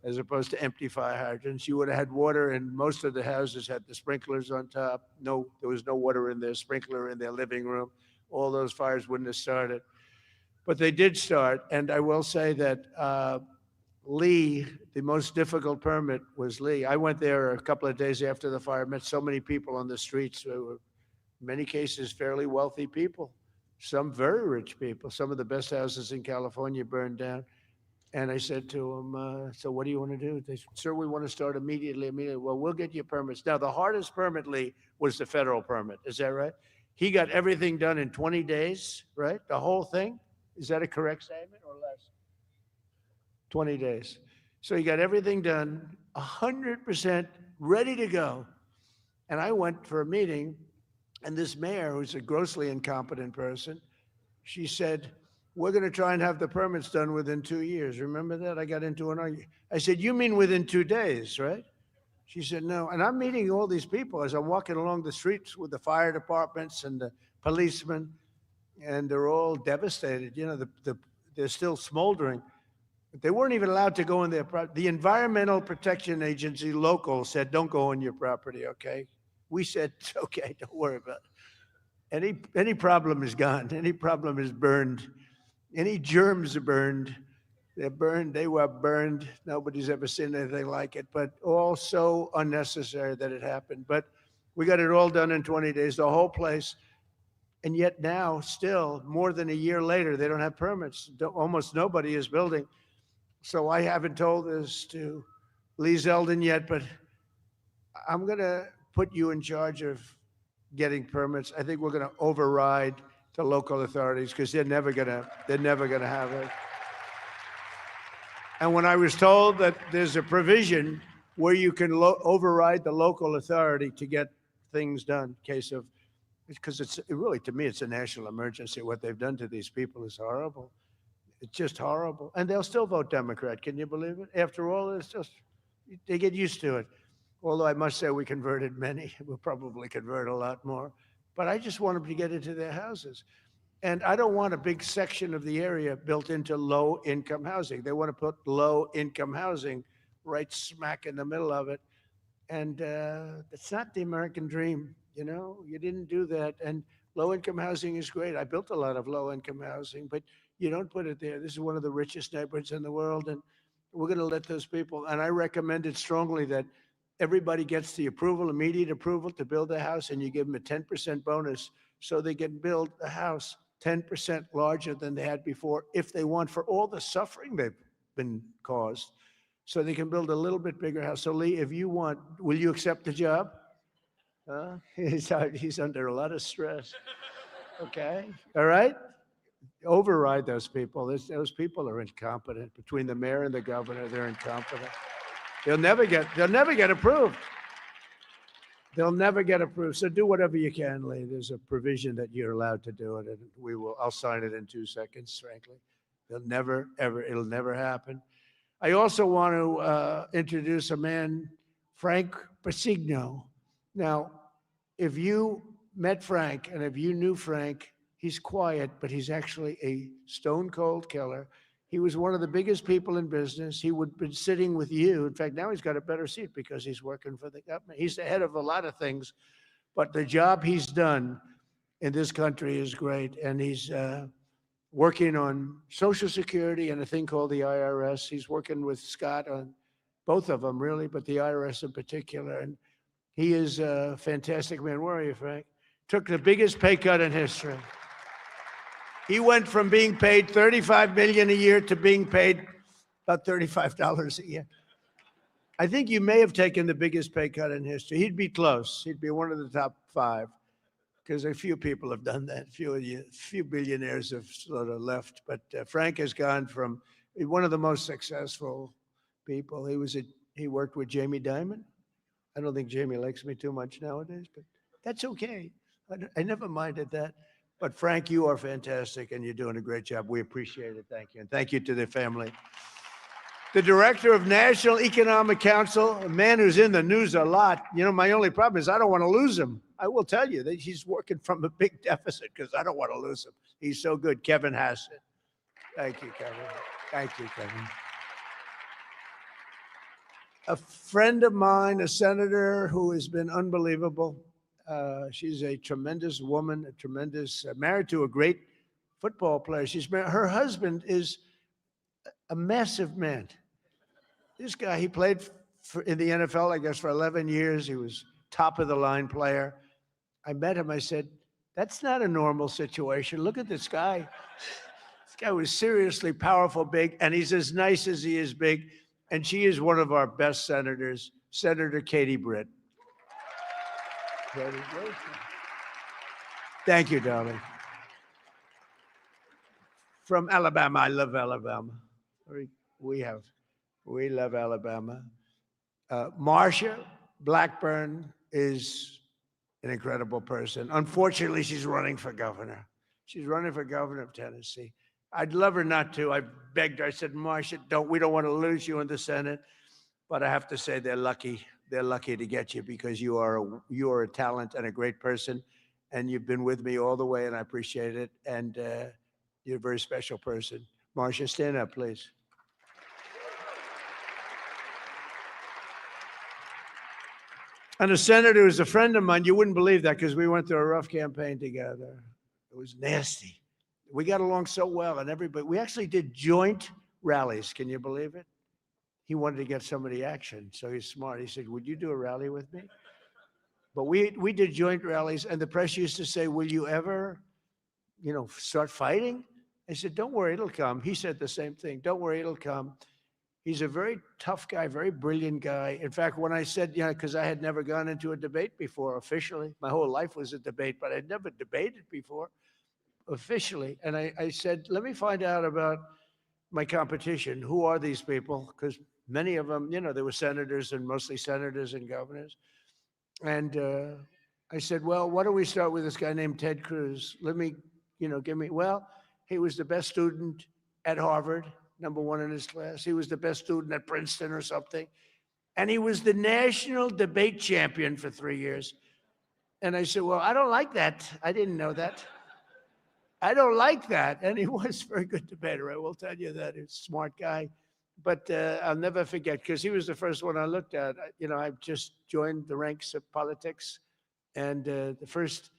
as opposed to empty fire hydrants. You would have had water, and most of the houses had the sprinklers on top. No, there was no water in their sprinkler in their living room. All those fires wouldn't have started. But they did start, and I will say that Lee, the most difficult permit was Lee. I went there a couple of days after the fire, met so many people on the streets who were, in many cases, fairly wealthy people, some very rich people. Some of the best houses in California burned down. And I said to them, so what do you want to do? They said, sir, we want to start immediately. Well, we'll get you permits. Now, the hardest permit, Lee, was the federal permit. Is that right? He got everything done in 20 days, right? The whole thing? Is that a correct statement or less? 20 days. So he got everything done, 100% ready to go. And I went for a meeting, and this mayor, who's a grossly incompetent person, she said, we're going to try and have the permits done within 2 years. Remember that? I got into an argument. I said, you mean within 2 days, right? She said, no. And I'm meeting all these people as I'm walking along the streets with the fire departments and the policemen, and they're all devastated. They're still smoldering. But they weren't even allowed to go in their property. The Environmental Protection Agency local said, don't go on your property, okay? We said, it's okay, don't worry about it. Any problem is gone. Any problem is burned. Any germs are burned. They're burned. They were burned. Nobody's ever seen anything like it, but all so unnecessary that it happened. But we got it all done in 20 days, the whole place. And yet now, still, more than a year later, they don't have permits. Almost nobody is building. So I haven't told this to Lee Zeldin yet, but I'm going to put you in charge of getting permits. I think we're going to override the local authorities because they're never going to have it. And when I was told that there's a provision where you can override the local authority to get things done, because it's really, to me, it's a national emergency. What they've done to these people is horrible. It's just horrible. And they'll still vote Democrat. Can you believe it? After all, it's just, they get used to it. Although I must say we converted many. We'll probably convert a lot more. But I just want them to get into their houses. And I don't want a big section of the area built into low-income housing. They want to put low-income housing right smack in the middle of it. And it's not the American dream, you know? You didn't do that. And low-income housing is great. I built a lot of low-income housing, but you don't put it there. This is one of the richest neighborhoods in the world, and we're going to let those people. And I recommended strongly that everybody gets the approval, immediate approval to build a house, and you give them a 10% bonus so they can build a house 10% larger than they had before, if they want, for all the suffering they've been caused, so they can build a little bit bigger house. So Lee, if you want, will you accept the job? He's under a lot of stress. Okay, all right? Override those people. Those people are incompetent. Between the mayor and the governor, they're incompetent. They'll never get approved. They'll never get approved. So do whatever you can, Lee. There's a provision that you're allowed to do it, and I'll sign it in 2 seconds, frankly. It'll never happen. I also want to introduce a man, Frank Pasigno. Now, if you met Frank, and if you knew Frank, he's quiet, but he's actually a stone-cold killer. He was one of the biggest people in business. He would have been sitting with you. In fact, now he's got a better seat because he's working for the government. He's the head of a lot of things, but the job he's done in this country is great. And he's working on Social Security and a thing called the IRS. He's working with Scott on both of them, really, but the IRS in particular. And he is a fantastic man. Where are you, Frank? Took the biggest pay cut in history. He went from being paid $35 million a year to being paid about $35 a year. I think you may have taken the biggest pay cut in history. He'd be close. He'd be one of the top 5, because a few people have done that. Few billionaires have sort of left. But Frank has gone from one of the most successful people. He worked with Jamie Dimon. I don't think Jamie likes me too much nowadays, but that's okay. I never minded that. But Frank, you are fantastic, and you're doing a great job. We appreciate it. Thank you. And thank you to the family. The director of National Economic Council, a man who's in the news a lot. You know, my only problem is I don't want to lose him. I will tell you that he's working from a big deficit because I don't want to lose him. He's so good. Kevin Hassett. Thank you, Kevin. Thank you, Kevin. A friend of mine, a senator who has been unbelievable. She's a tremendous woman, married to a great football player. Her husband is a massive man. This guy, he played in the NFL, I guess, for 11 years. He was top of the line player. I met him. I said, that's not a normal situation. Look at this guy. This guy was seriously powerful, big, and he's as nice as he is big. And she is one of our best senators, Senator Katie Britt. Thank you, darling. From Alabama. I love Alabama. We love Alabama. Marsha Blackburn is an incredible person. Unfortunately, she's running for governor. She's running for governor of Tennessee. I'd love her not to. I begged her. I said, Marsha, we don't want to lose you in the Senate. But I have to say they're lucky. They're lucky to get you because you are a talent and a great person, and you've been with me all the way, and I appreciate it. And you're a very special person. Marsha, stand up, please. And a senator who's a friend of mine, you wouldn't believe that because we went through a rough campaign together. It was nasty. We got along so well, and we actually did joint rallies. Can you believe it? He wanted to get somebody action, so he's smart. He said, would you do a rally with me? But we did joint rallies, and the press used to say, will you ever, start fighting? I said, don't worry, it'll come. He said the same thing. Don't worry, it'll come. He's a very tough guy, very brilliant guy. In fact, when I said, because I had never gone into a debate before officially, my whole life was a debate, but I'd never debated before officially. And I said, let me find out about my competition. Who are these people? Because many of them, they were senators and mostly senators and governors. And I said, well, why don't we start with this guy named Ted Cruz? Let me, well, he was the best student at Harvard, #1 in his class. He was the best student at Princeton or something. And he was the national debate champion for 3 years. And I said, well, I don't like that. I didn't know that. I don't like that. And he was a very good debater. I will tell you that. He's a smart guy. But I'll never forget, because he was the first one I looked at. I just joined the ranks of politics. And the first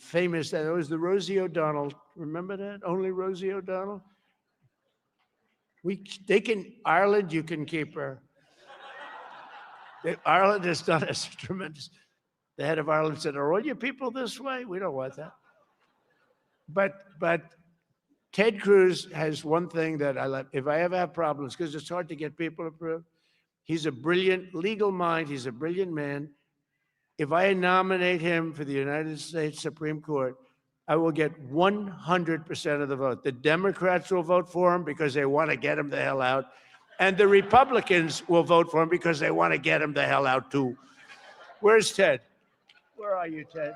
famous, that was the Rosie O'Donnell. Remember that? Only Rosie O'Donnell? Ireland, you can keep her. Ireland has done us tremendous. The head of Ireland said, are all your people this way? We don't want that. But Ted Cruz has one thing that I like. If I ever have problems, because it's hard to get people approved, he's a brilliant legal mind. He's a brilliant man. If I nominate him for the United States Supreme Court, I will get 100% of the vote. The Democrats will vote for him because they want to get him the hell out. And the Republicans will vote for him because they want to get him the hell out too. Where's Ted? Where are you, Ted?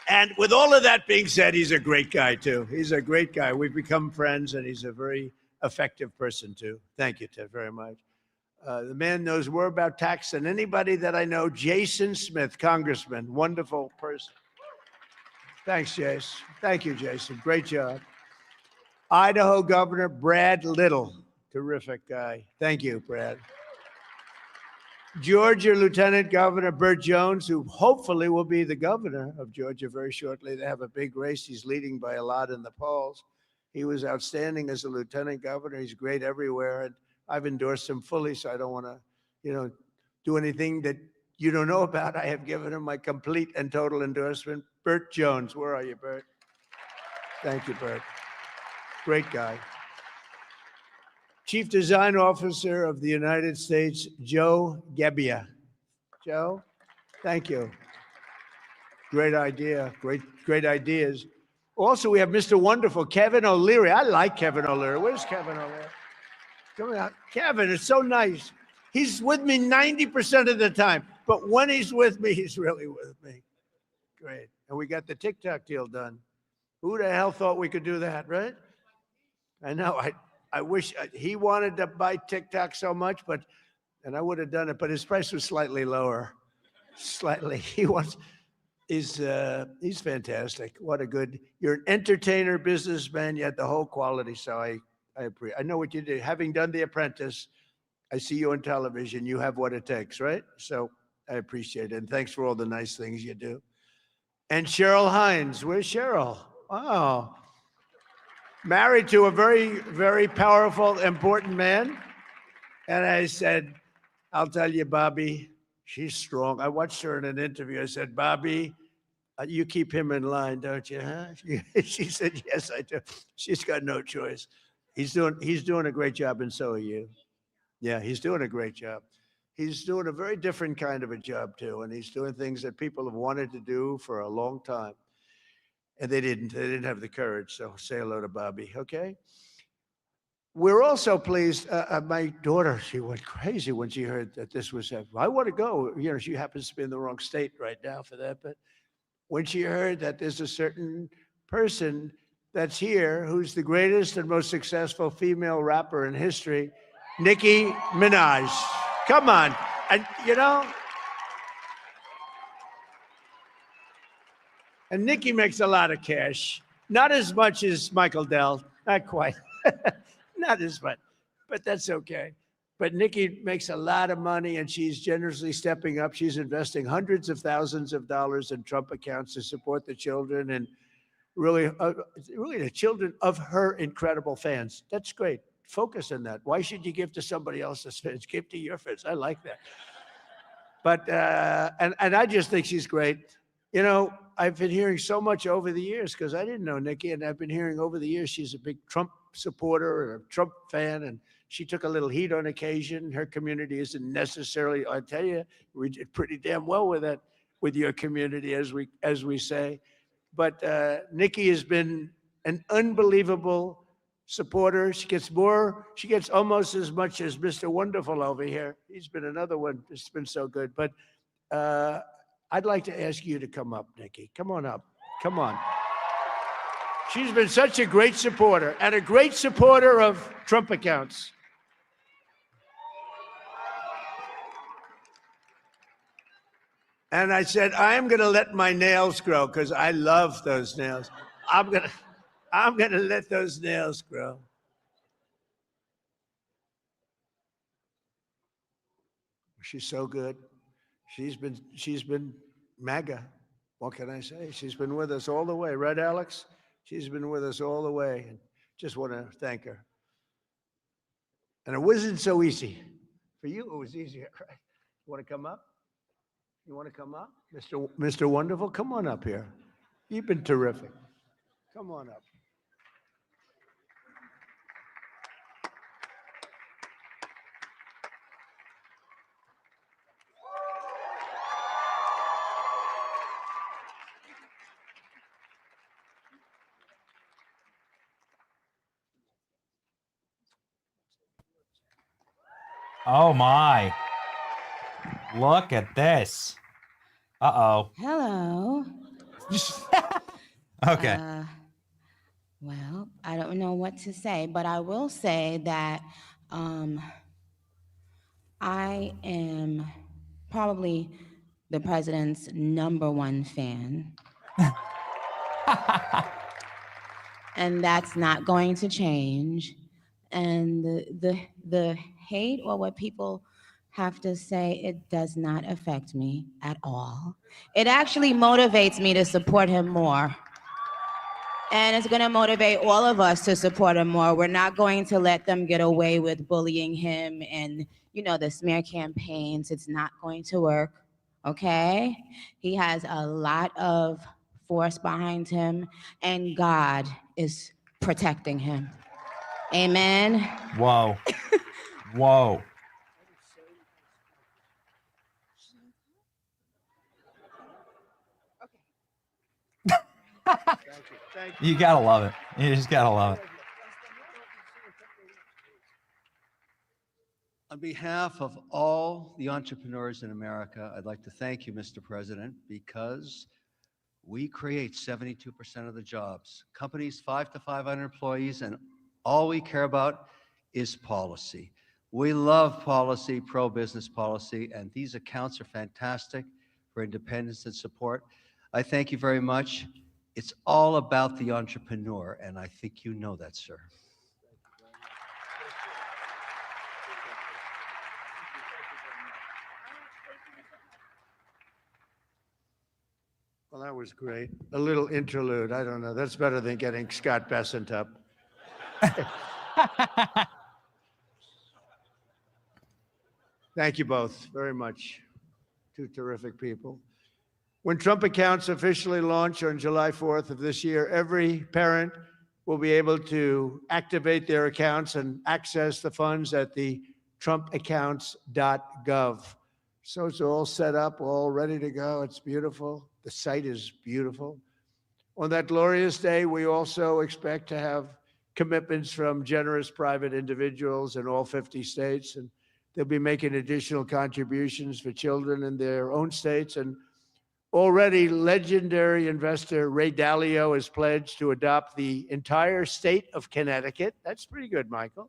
And with all of that being said, he's a great guy too. He's a great guy. We've become friends, and he's a very effective person too. Thank you, Ted, very much. The man knows more about tax than anybody that I know. Jason Smith, congressman, wonderful person. Thanks, Jace. Thank you, Jason. Great job. Idaho Governor Brad Little, terrific guy. Thank you, Brad. Georgia Lieutenant Governor Burt Jones, who hopefully will be the governor of Georgia very shortly. They have a big race. He's leading by a lot in the polls. He was outstanding as a lieutenant governor. He's great everywhere. And I've endorsed him fully, so I don't want to, do anything that you don't know about. I have given him my complete and total endorsement. Burt Jones, where are you, Burt? Thank you, Burt. Great guy. Chief Design Officer of the United States, Joe Gebbia. Joe, thank you. Great idea, great ideas. Also, we have Mr. Wonderful, Kevin O'Leary. I like Kevin O'Leary. Where's Kevin O'Leary? Come out. Kevin, it's so nice. He's with me 90% of the time, but when he's with me, he's really with me. Great. And we got the TikTok deal done. Who the hell thought we could do that, right? I know. I wish he wanted to buy TikTok so much, and I would have done it, but his price was slightly lower. Slightly. He's fantastic. What a good, you're an entertainer, businessman, you had the whole quality. So I know what you did. Having done The Apprentice, I see you on television. You have what it takes, right? So I appreciate it. And thanks for all the nice things you do. And Cheryl Hines. Where's Cheryl? Wow. Married to a very, very powerful, important man. And I said, I'll tell you, Bobby, she's strong. I watched her in an interview. I said, Bobby, you keep him in line, don't you? Huh? She said, yes, I do. She's got no choice. He's doing a great job, and so are you. Yeah, he's doing a great job. He's doing a very different kind of a job, too, and he's doing things that people have wanted to do for a long time, and they didn't have the courage, so say hello to Bobby, okay? We're also pleased, my daughter, she went crazy when she heard that this was happening. I want to go. She happens to be in the wrong state right now for that, but when she heard that there's a certain person that's here who's the greatest and most successful female rapper in history, Nicki Minaj. Come on. And, and Nicki makes a lot of cash. Not as much as Michael Dell. Not quite. Not as much. But that's okay. But Nicki makes a lot of money, and she's generously stepping up. She's investing hundreds of thousands of dollars in Trump accounts to support the children. And really the children of her incredible fans. That's great. Focus on that. Why should you give to somebody else's fans? Give to your fans. I like that. But and I just think she's great. You know, I've been hearing so much over the years because I didn't know Nikki, and I've been hearing over the years she's a big Trump supporter and a Trump fan, and she took a little heat on occasion. Her community isn't necessarily. I tell you, we did pretty damn well with that, with your community, as we say. But Nikki has been an unbelievable supporter. She gets almost as much as Mr. Wonderful over here. He's been another one that's been so good. But I'd like to ask you to come up, Nikki. Come on up. Come on. She's been such a great supporter and a great supporter of Trump accounts. And I said, I'm going to let my nails grow because I love those nails. I'm going to let those nails grow. She's so good. She's been MAGA. What can I say? She's been with us all the way. Right, Alex? She's been with us all the way. And just want to thank her. And it wasn't so easy. For you, it was easier, right? You want to come up? You want to come up? Mr. Wonderful, come on up here. You've been terrific. Come on up. Oh my. Look at this. Uh-oh. Hello. Okay. Well, I don't know what to say, but I will say that I am probably the president's #1 fan. And that's not going to change. And the hate or what people have to say, it does not affect me at all. It actually motivates me to support him more. And it's going to motivate all of us to support him more. We're not going to let them get away with bullying him and, the smear campaigns. It's not going to work, okay? He has a lot of force behind him, and God is protecting him. Amen. Whoa. Whoa. Thank You gotta love it. You just gotta love it. On behalf of all the entrepreneurs in America, I'd like to thank you, Mr. President, because we create 72% of the jobs. Companies 5 to 500 employees, and all we care about is policy. We love policy, pro-business policy, and these accounts are fantastic for independence and support. I thank you very much. It's all about the entrepreneur, and I think you know that, sir. Well, that was great. A little interlude. I don't know. That's better than getting Scott Bessent up. Thank you both very much. Two terrific people. When Trump accounts officially launch on July 4th of this year, every parent will be able to activate their accounts and access the funds at the trumpaccounts.gov. So it's all set up, all ready to go. It's beautiful. The site is beautiful. On that glorious day, we also expect to have commitments from generous private individuals in all 50 states, and they'll be making additional contributions for children in their own states. And already legendary investor Ray Dalio has pledged to adopt the entire state of Connecticut. That's pretty good, Michael.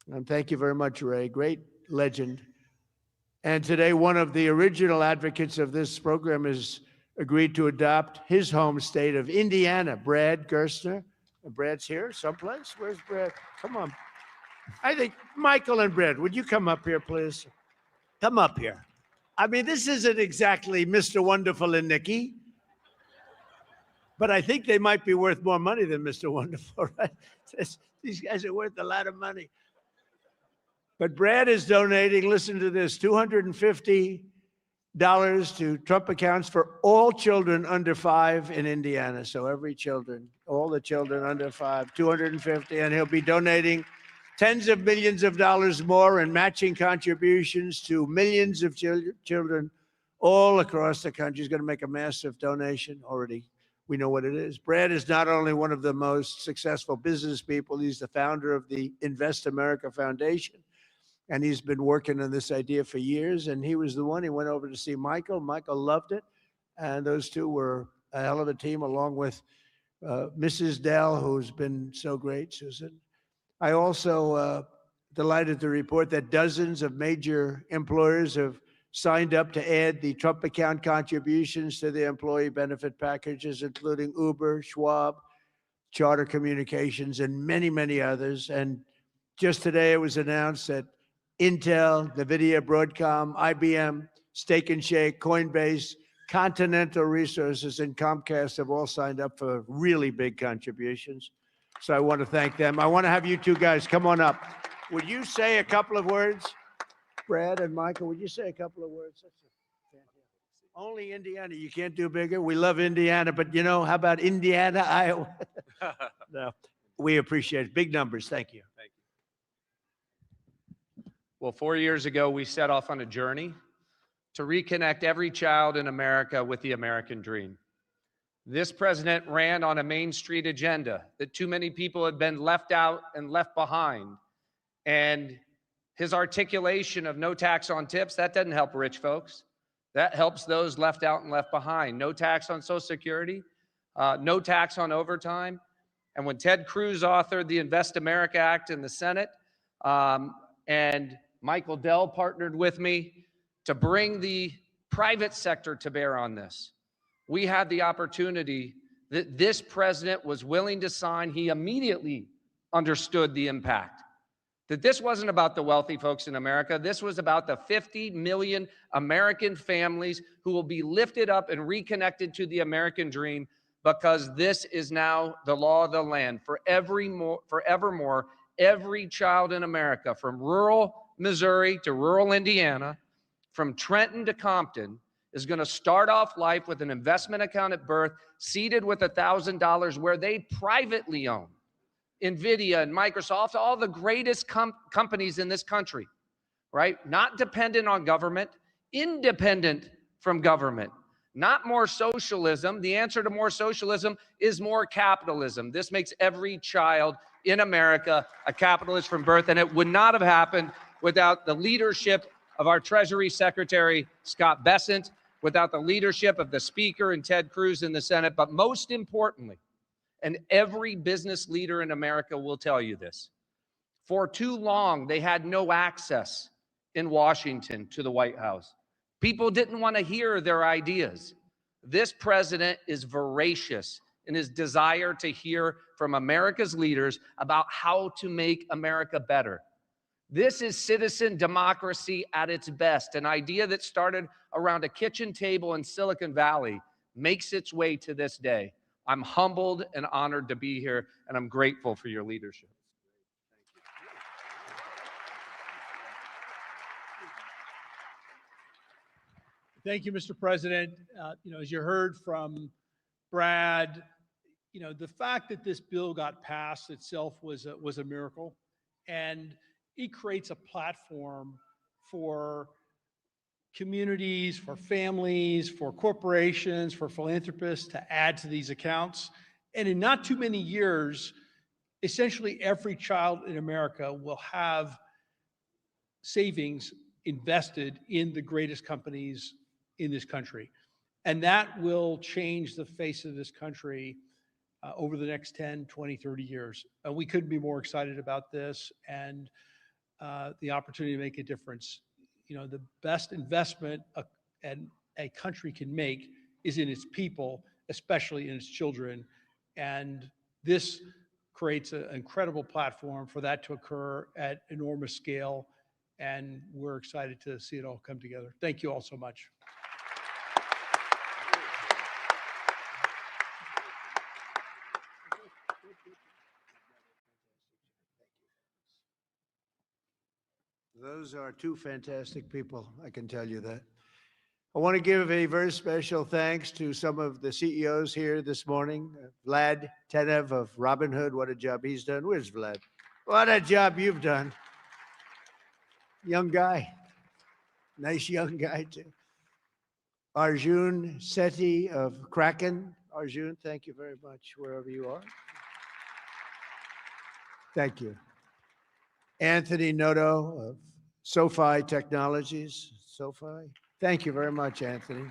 And thank you very much, Ray. Great legend. And today, one of the original advocates of this program has agreed to adopt his home state of Indiana, Brad Gerstner. And Brad's here someplace. Where's Brad? Come on. I think Michael and Brad, would you come up here, please? Come up here. I mean, this isn't exactly Mr. Wonderful and Nikki. But I think they might be worth more money than Mr. Wonderful, right? These guys are worth a lot of money. But Brad is donating, listen to this, $250 to Trump accounts for all children under 5 in Indiana. So every children, all the children under 5, 250, and he'll be donating tens of millions of dollars more in matching contributions to millions of children all across the country. He's going to make a massive donation already. We know what it is. Brad is not only one of the most successful business people, he's the founder of the Invest America Foundation. And he's been working on this idea for years. And he was the one, he went over to see Michael. Michael loved it. And those two were a hell of a team, along with Mrs. Dell, who's been so great, Susan. I also delighted to report that dozens of major employers have signed up to add the Trump account contributions to the employee benefit packages, including Uber, Schwab, Charter Communications, and many, many others. And just today it was announced that Intel, NVIDIA, Broadcom, IBM, Steak and Shake, Coinbase, Continental Resources, and Comcast have all signed up for really big contributions. So I want to thank them. I want to have you two guys come on up. Would you say a couple of words? Brad and Michael, would you say a couple of words? Only Indiana. You can't do bigger. We love Indiana, but you know, how about Indiana, Iowa? No, we appreciate it. Big numbers. Thank you. Thank you. Well, 4 years ago, we set off on a journey to reconnect every child in America with the American dream. This president ran on a Main Street agenda that too many people had been left out and left behind. And his articulation of no tax on tips, that doesn't help rich folks. That helps those left out and left behind. No tax on Social Security, no tax on overtime. And when Ted Cruz authored the Invest America Act in the Senate, and Michael Dell partnered with me to bring the private sector to bear on this, we had the opportunity that this president was willing to sign. He immediately understood the impact. That this wasn't about the wealthy folks in America. This was about the 50 million American families who will be lifted up and reconnected to the American dream, because this is now the law of the land. Forevermore, every child in America, from rural Missouri to rural Indiana, from Trenton to Compton, is going to start off life with an investment account at birth, seated with $1,000, where they privately own NVIDIA and Microsoft, all the greatest companies in this country, right? Not dependent on government, independent from government. Not more socialism. The answer to more socialism is more capitalism. This makes every child in America a capitalist from birth, and it would not have happened without the leadership of our Treasury Secretary, Scott Bessent, without the leadership of the Speaker and Ted Cruz in the Senate, but most importantly, and every business leader in America will tell you this, for too long, they had no access in Washington to the White House. People didn't want to hear their ideas. This president is voracious in his desire to hear from America's leaders about how to make America better. This is citizen democracy at its best. An idea that started around a kitchen table in Silicon Valley makes its way to this day. I'm humbled and honored to be here, and I'm grateful for your leadership. Thank you, Mr. President. As you heard from Brad, the fact that this bill got passed itself was a miracle, and it creates a platform for communities, for families, for corporations, for philanthropists to add to these accounts. And in not too many years, essentially every child in America will have savings invested in the greatest companies in this country. And that will change the face of this country over the next 10, 20, 30 years. And we couldn't be more excited about this and the opportunity to make a difference. The best investment a country can make is in its people, especially in its children. And this creates an incredible platform for that to occur at enormous scale. And we're excited to see it all come together. Thank you all so much. Those are two fantastic people, I can tell you that. I want to give a very special thanks to some of the CEOs here this morning. Vlad Tenev of Robinhood, what a job he's done. Where's Vlad? What a job you've done. Young guy. Nice young guy, too. Arjun Sethi of Kraken. Arjun, thank you very much, wherever you are. Thank you. Anthony Noto of SoFi Technologies. SoFi. Thank you very much, Anthony.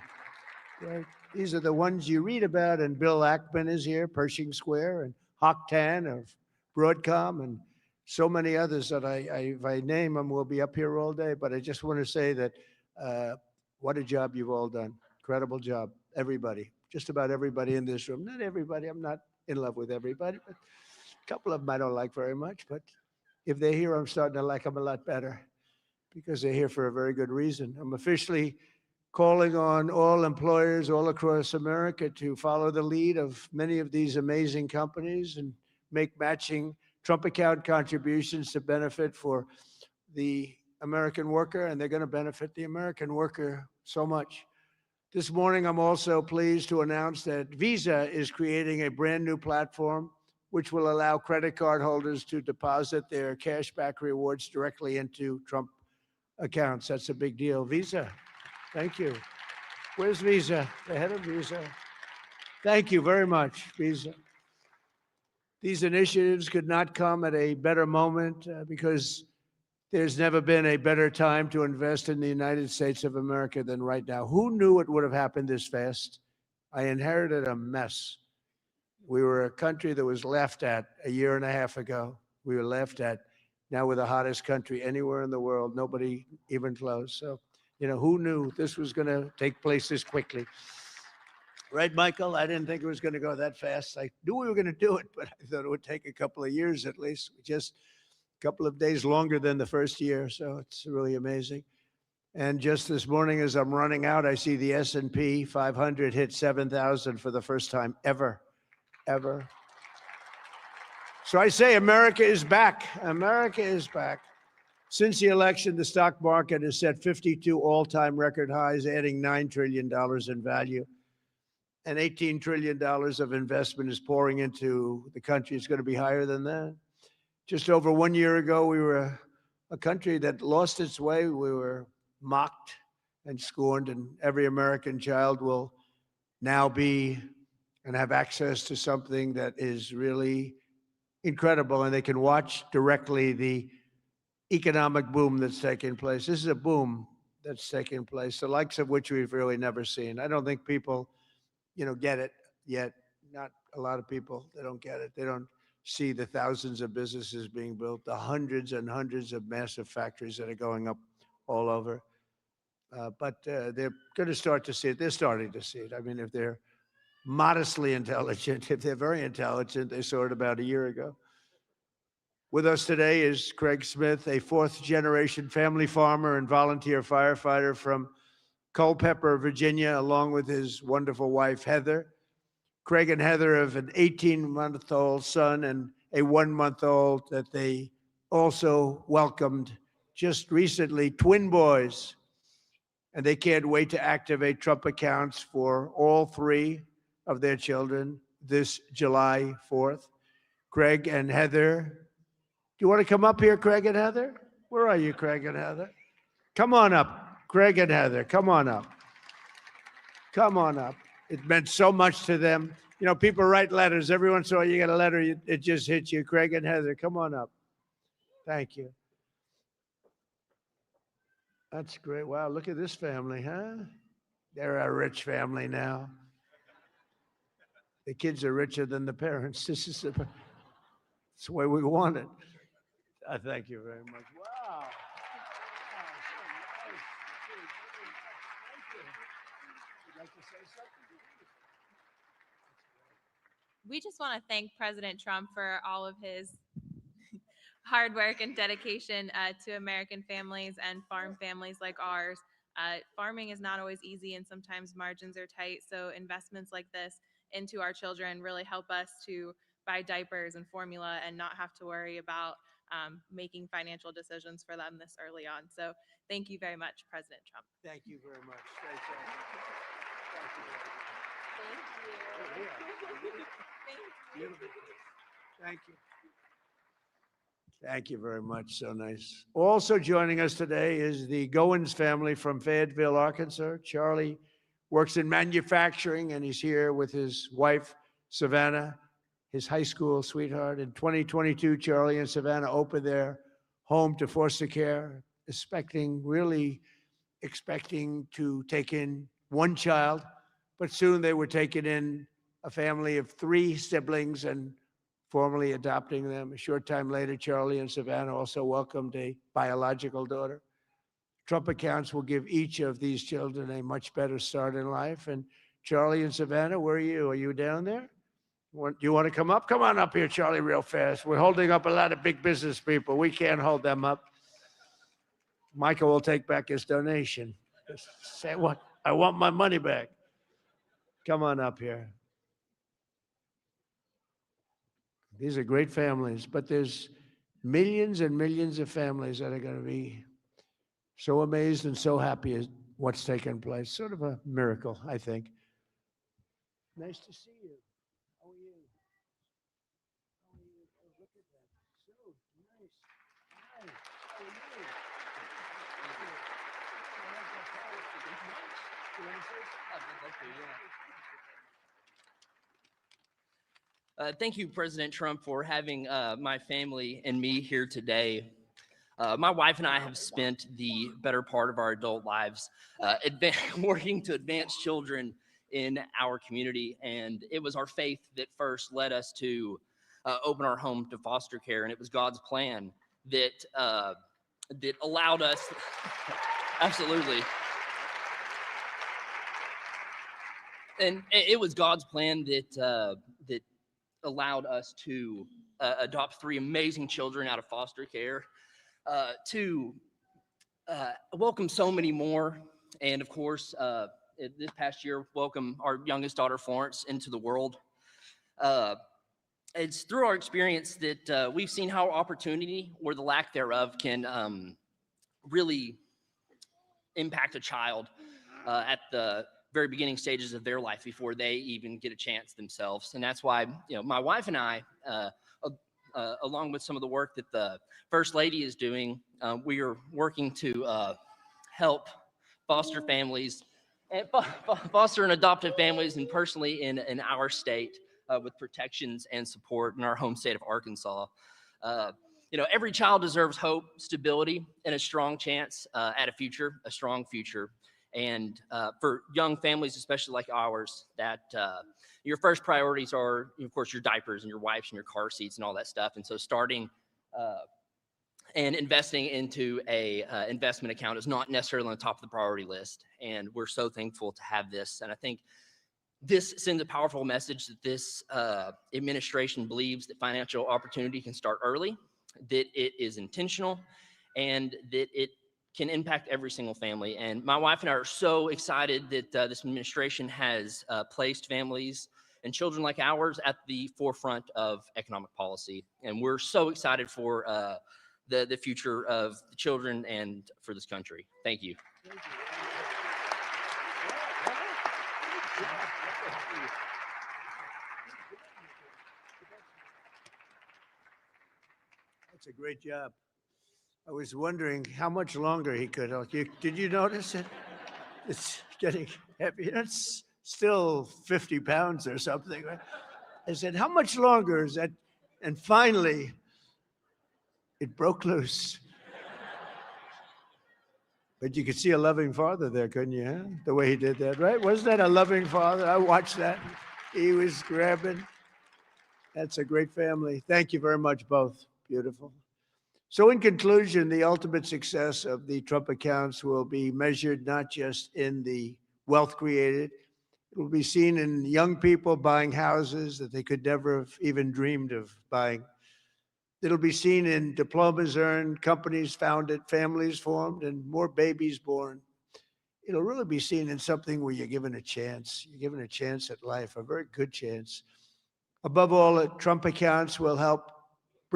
Right. These are the ones you read about, and Bill Ackman is here, Pershing Square, and Hock Tan of Broadcom, and so many others that if I name them, we'll be up here all day. But I just want to say that what a job you've all done. Incredible job, everybody. Just about everybody in this room. Not everybody. I'm not in love with everybody, but a couple of them I don't like very much. But if they're here, I'm starting to like them a lot better because they're here for a very good reason. I'm officially calling on all employers all across America to follow the lead of many of these amazing companies and make matching Trump account contributions to benefit for the American worker, and they're going to benefit the American worker so much. This morning, I'm also pleased to announce that Visa is creating a brand new platform which will allow credit card holders to deposit their cashback rewards directly into Trump accounts. That's a big deal. Visa, thank you. Where's Visa? The head of Visa. Thank you very much, Visa. These initiatives could not come at a better moment because there's never been a better time to invest in the United States of America than right now. Who knew it would have happened this fast? I inherited a mess. We were a country that was laughed at a year and a half ago. We were laughed at. Now we're the hottest country anywhere in the world. Nobody even close. So, who knew this was going to take place this quickly? Right, Michael? I didn't think it was going to go that fast. I knew we were going to do it, but I thought it would take a couple of years at least. Just a couple of days longer than the first year. So it's really amazing. And just this morning, as I'm running out, I see the S&P 500 hit 7,000 for the first time ever. So I say America is back. America is back. Since the election, the stock market has set 52 all-time record highs, adding $9 trillion in value. And $18 trillion of investment is pouring into the country. It's going to be higher than that. Just over 1 year ago, we were a country that lost its way. We were mocked and scorned, and every American child will now be and have access to something that is really incredible, and they can watch directly the economic boom that's taking place. This is a boom that's taking place, the likes of which we've really never seen. I don't think people, get it yet. Not a lot of people. They don't get it. They don't see the thousands of businesses being built, the hundreds and hundreds of massive factories that are going up all over. But they're going to start to see it. They're starting to see it. I mean, if they're modestly intelligent, if they're very intelligent, they saw it about a year ago. With us today is Craig Smith, a fourth-generation family farmer and volunteer firefighter from Culpeper, Virginia, along with his wonderful wife, Heather. Craig and Heather have an 18-month-old son and a 1-month-old that they also welcomed just recently, twin boys. And they can't wait to activate Trump accounts for all three of their children this July 4th. Craig and Heather, do you want to come up here, Craig and Heather? Where are you, Craig and Heather? Come on up, Craig and Heather, come on up. Come on up. It meant so much to them. People write letters. Every once in a while you get a letter, it just hits you. Craig and Heather, come on up. Thank you. That's great. Wow, look at this family, huh? They're a rich family now. The kids are richer than the parents. This is the way we want it. Thank you very much. Wow. Would like to say something? We just want to thank President Trump for all of his hard work and dedication to American families and farm families like ours. Farming is not always easy, and sometimes margins are tight. So investments like this into our children really help us to buy diapers and formula and not have to worry about making financial decisions for them this early on. So thank you very much, President Trump. Thank you very much. Thank you. Thank you very much. So nice. Also joining us today is the Goins family from Fayetteville, Arkansas. Charlie works in manufacturing, and he's here with his wife, Savannah, his high school sweetheart. In 2022, Charlie and Savannah opened their home to foster care, really expecting to take in one child, but soon they were taking in a family of 3 siblings and formally adopting them. A short time later, Charlie and Savannah also welcomed a biological daughter. Trump accounts will give each of these children a much better start in life. And Charlie and Savannah, where are you? Are you down there? Do you want to come up? Come on up here, Charlie, real fast. We're holding up a lot of big business people. We can't hold them up. Michael will take back his donation. Say what? I want my money back. Come on up here. These are great families, but there's millions and millions of families that are going to be so amazed and so happy at what's taken place. Sort of a miracle, I think. Nice to see you. How are you? How are you? Oh, look at that. So nice. Hi. How are you? Thank you, President Trump, for having my family and me here today. My wife and I have spent the better part of our adult lives working to advance children in our community, and it was our faith that first led us to open our home to foster care, and it was God's plan that allowed us. Absolutely. And it was God's plan that allowed us to adopt 3 amazing children out of foster care, to welcome so many more, and of course, this past year, welcome our youngest daughter, Florence, into the world. It's through our experience that we've seen how opportunity, or the lack thereof, can really impact a child at the very beginning stages of their life before they even get a chance themselves. And that's why, my wife and I, along with some of the work that the First Lady is doing, we are working to help foster families, and foster and adoptive families, and personally in our state with protections and support in our home state of Arkansas. Every child deserves hope, stability, and a strong chance at a strong future. And for young families, especially like ours, that your first priorities are, of course, your diapers and your wipes and your car seats and all that stuff. And so starting and investing into a investment account is not necessarily on the top of the priority list. And we're so thankful to have this. And I think this sends a powerful message that this administration believes that financial opportunity can start early, that it is intentional, and that it can impact every single family. And my wife and I are so excited that this administration has placed families and children like ours at the forefront of economic policy. And we're so excited for the future of the children and for this country. Thank you. That's a great job. I was wondering how much longer he could. Did you notice it? It's getting heavy. It's still 50 pounds or something, right? I said, how much longer is that? And finally, it broke loose. But you could see a loving father there, couldn't you? Huh? The way he did that, right? Wasn't that a loving father? I watched that. He was grabbing. That's a great family. Thank you very much, both. Beautiful. So in conclusion, the ultimate success of the Trump accounts will be measured not just in the wealth created. It will be seen in young people buying houses that they could never have even dreamed of buying. It'll be seen in diplomas earned, companies founded, families formed, and more babies born. It'll really be seen in something where you're given a chance. You're given a chance at life, a very good chance. Above all, Trump accounts will help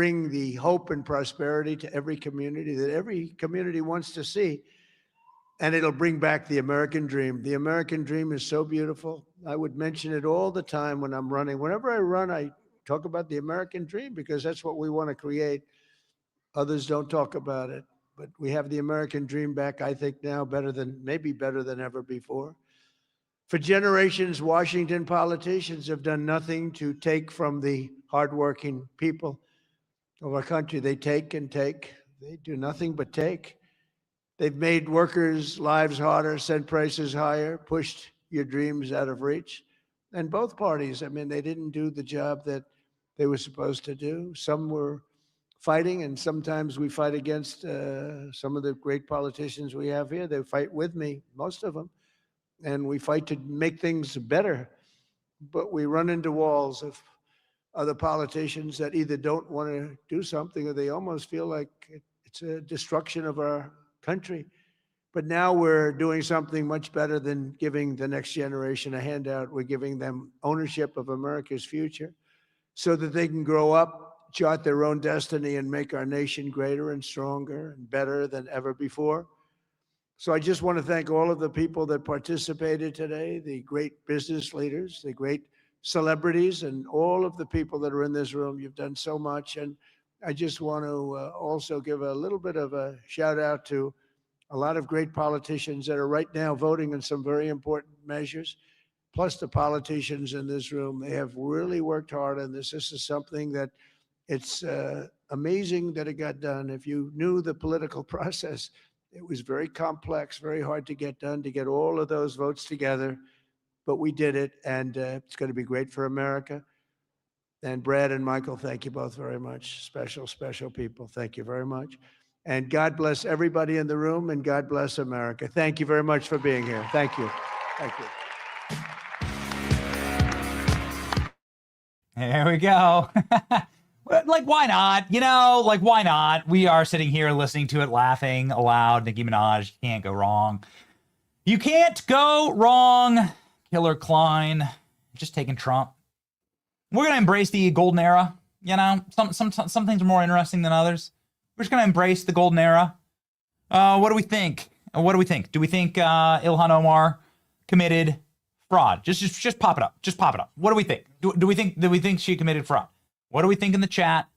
bring the hope and prosperity to every community that every community wants to see. And it'll bring back the American dream. The American dream is so beautiful. I would mention it all the time when I'm running. Whenever I run, I talk about the American dream because that's what we want to create. Others don't talk about it, but we have the American dream back, I think now maybe better than ever before. For generations, Washington politicians have done nothing to take from the hardworking people of our country. They take and take. They do nothing but take. They've made workers' lives harder, sent prices higher, pushed your dreams out of reach. And both parties, I mean, they didn't do the job that they were supposed to do. Some were fighting, and sometimes we fight against some of the great politicians we have here. They fight with me, most of them, and we fight to make things better. But we run into walls of other politicians that either don't want to do something or they almost feel like it's a destruction of our country. But now we're doing something much better than giving the next generation a handout. We're giving them ownership of America's future so that they can grow up, chart their own destiny, and make our nation greater and stronger and better than ever before. So I just want to thank all of the people that participated today, the great business leaders, the great celebrities, and all of the people that are in this room. You've done so much. And I just want to also give a little bit of a shout out to a lot of great politicians that are right now voting on some very important measures, plus the politicians in this room. They have really worked hard on this. This is something that it's amazing that it got done. If you knew the political process, it was very complex, very hard to get done, to get all of those votes together. But we did it, and it's going to be great for America. And Brad and Michael, thank you both very much. Special, special people. Thank you very much. And God bless everybody in the room, and God bless America. Thank you very much for being here. Thank you. Thank you. There we go. Like, why not? You know, like, why not? We are sitting here listening to it, laughing aloud. Nicki Minaj, can't go wrong. You can't go wrong. Killer Klein, just taking Trump. We're going to embrace the golden era. You know, some things are more interesting than others. We're just going to embrace the golden era. What do we think? What do we think? Do we think Ilhan Omar committed fraud? Just pop it up. Just pop it up. What do we think? Do we think she committed fraud? What do we think in the chat?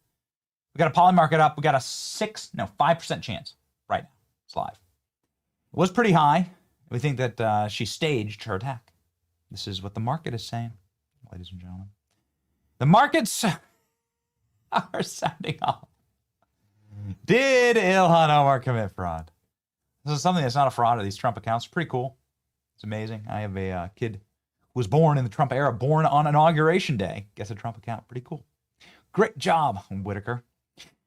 We got to polymark it up. We got a 5% chance right now. It's live. It was pretty high. We think that she staged her attack. This is what the market is saying, ladies and gentlemen. The markets are sounding off. Did Ilhan Omar commit fraud? This is something that's not a fraud of these Trump accounts. Pretty cool. It's amazing. I have a kid who was born in the Trump era, born on Inauguration Day. Gets a Trump account. Pretty cool. Great job, Whitaker.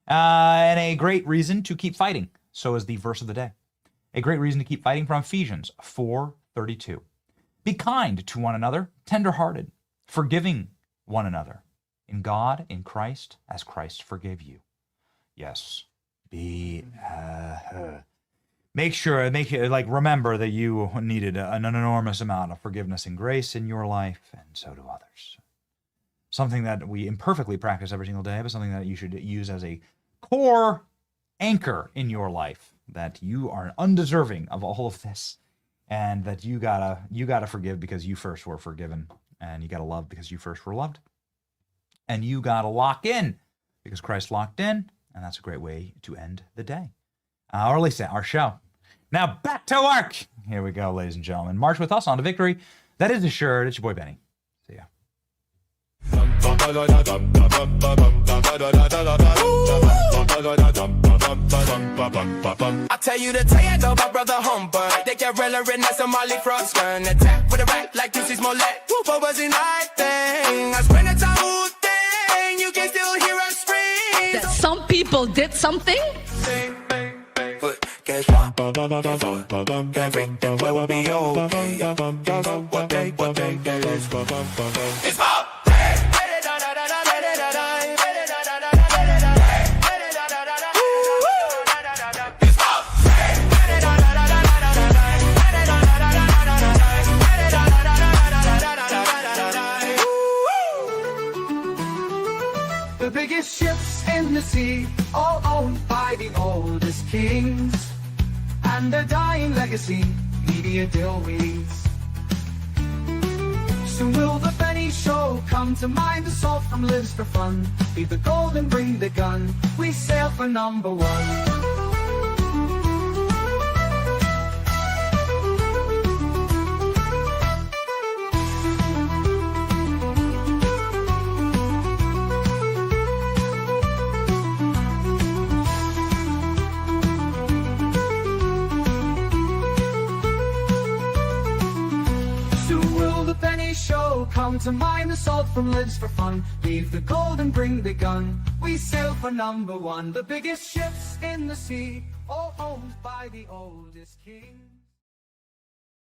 And a great reason to keep fighting. So is the verse of the day. A great reason to keep fighting from Ephesians 4:32. Be kind to one another, tender-hearted, forgiving one another. In God, in Christ, as Christ forgave you. Yes. Make sure, remember that you needed an enormous amount of forgiveness and grace in your life, and so do others. Something that we imperfectly practice every single day, but something that you should use as a core anchor in your life, that you are undeserving of all of this, and that you gotta forgive because you first were forgiven, and you gotta love because you first were loved, and you gotta lock in because Christ locked in, and that's a great way to end the day, or at least our show. Now back to work. Here we go, ladies and gentlemen. March with us on to victory. That is assured. It's your boy Benny. See ya. I tell you to tell you about brother Humber. They get relevant as a Molly Frost. Run attack with a rack like this is more let. What was in I thing? I spend a time thing. You can still hear us scream. That some people did something. Guess what? Everything will be okay. What day is it's up. The biggest ships in the sea, all owned by the oldest kings. And their dying legacy, media dillweeds. Soon will the penny show come to mind. The salt from lives for fun. Leave the gold and bring the gun. We sail for number one. Show come to mind. The salt from lives for fun. Leave the gold and bring the gun. We sail for number one. The biggest ships in the sea, all owned by the oldest king.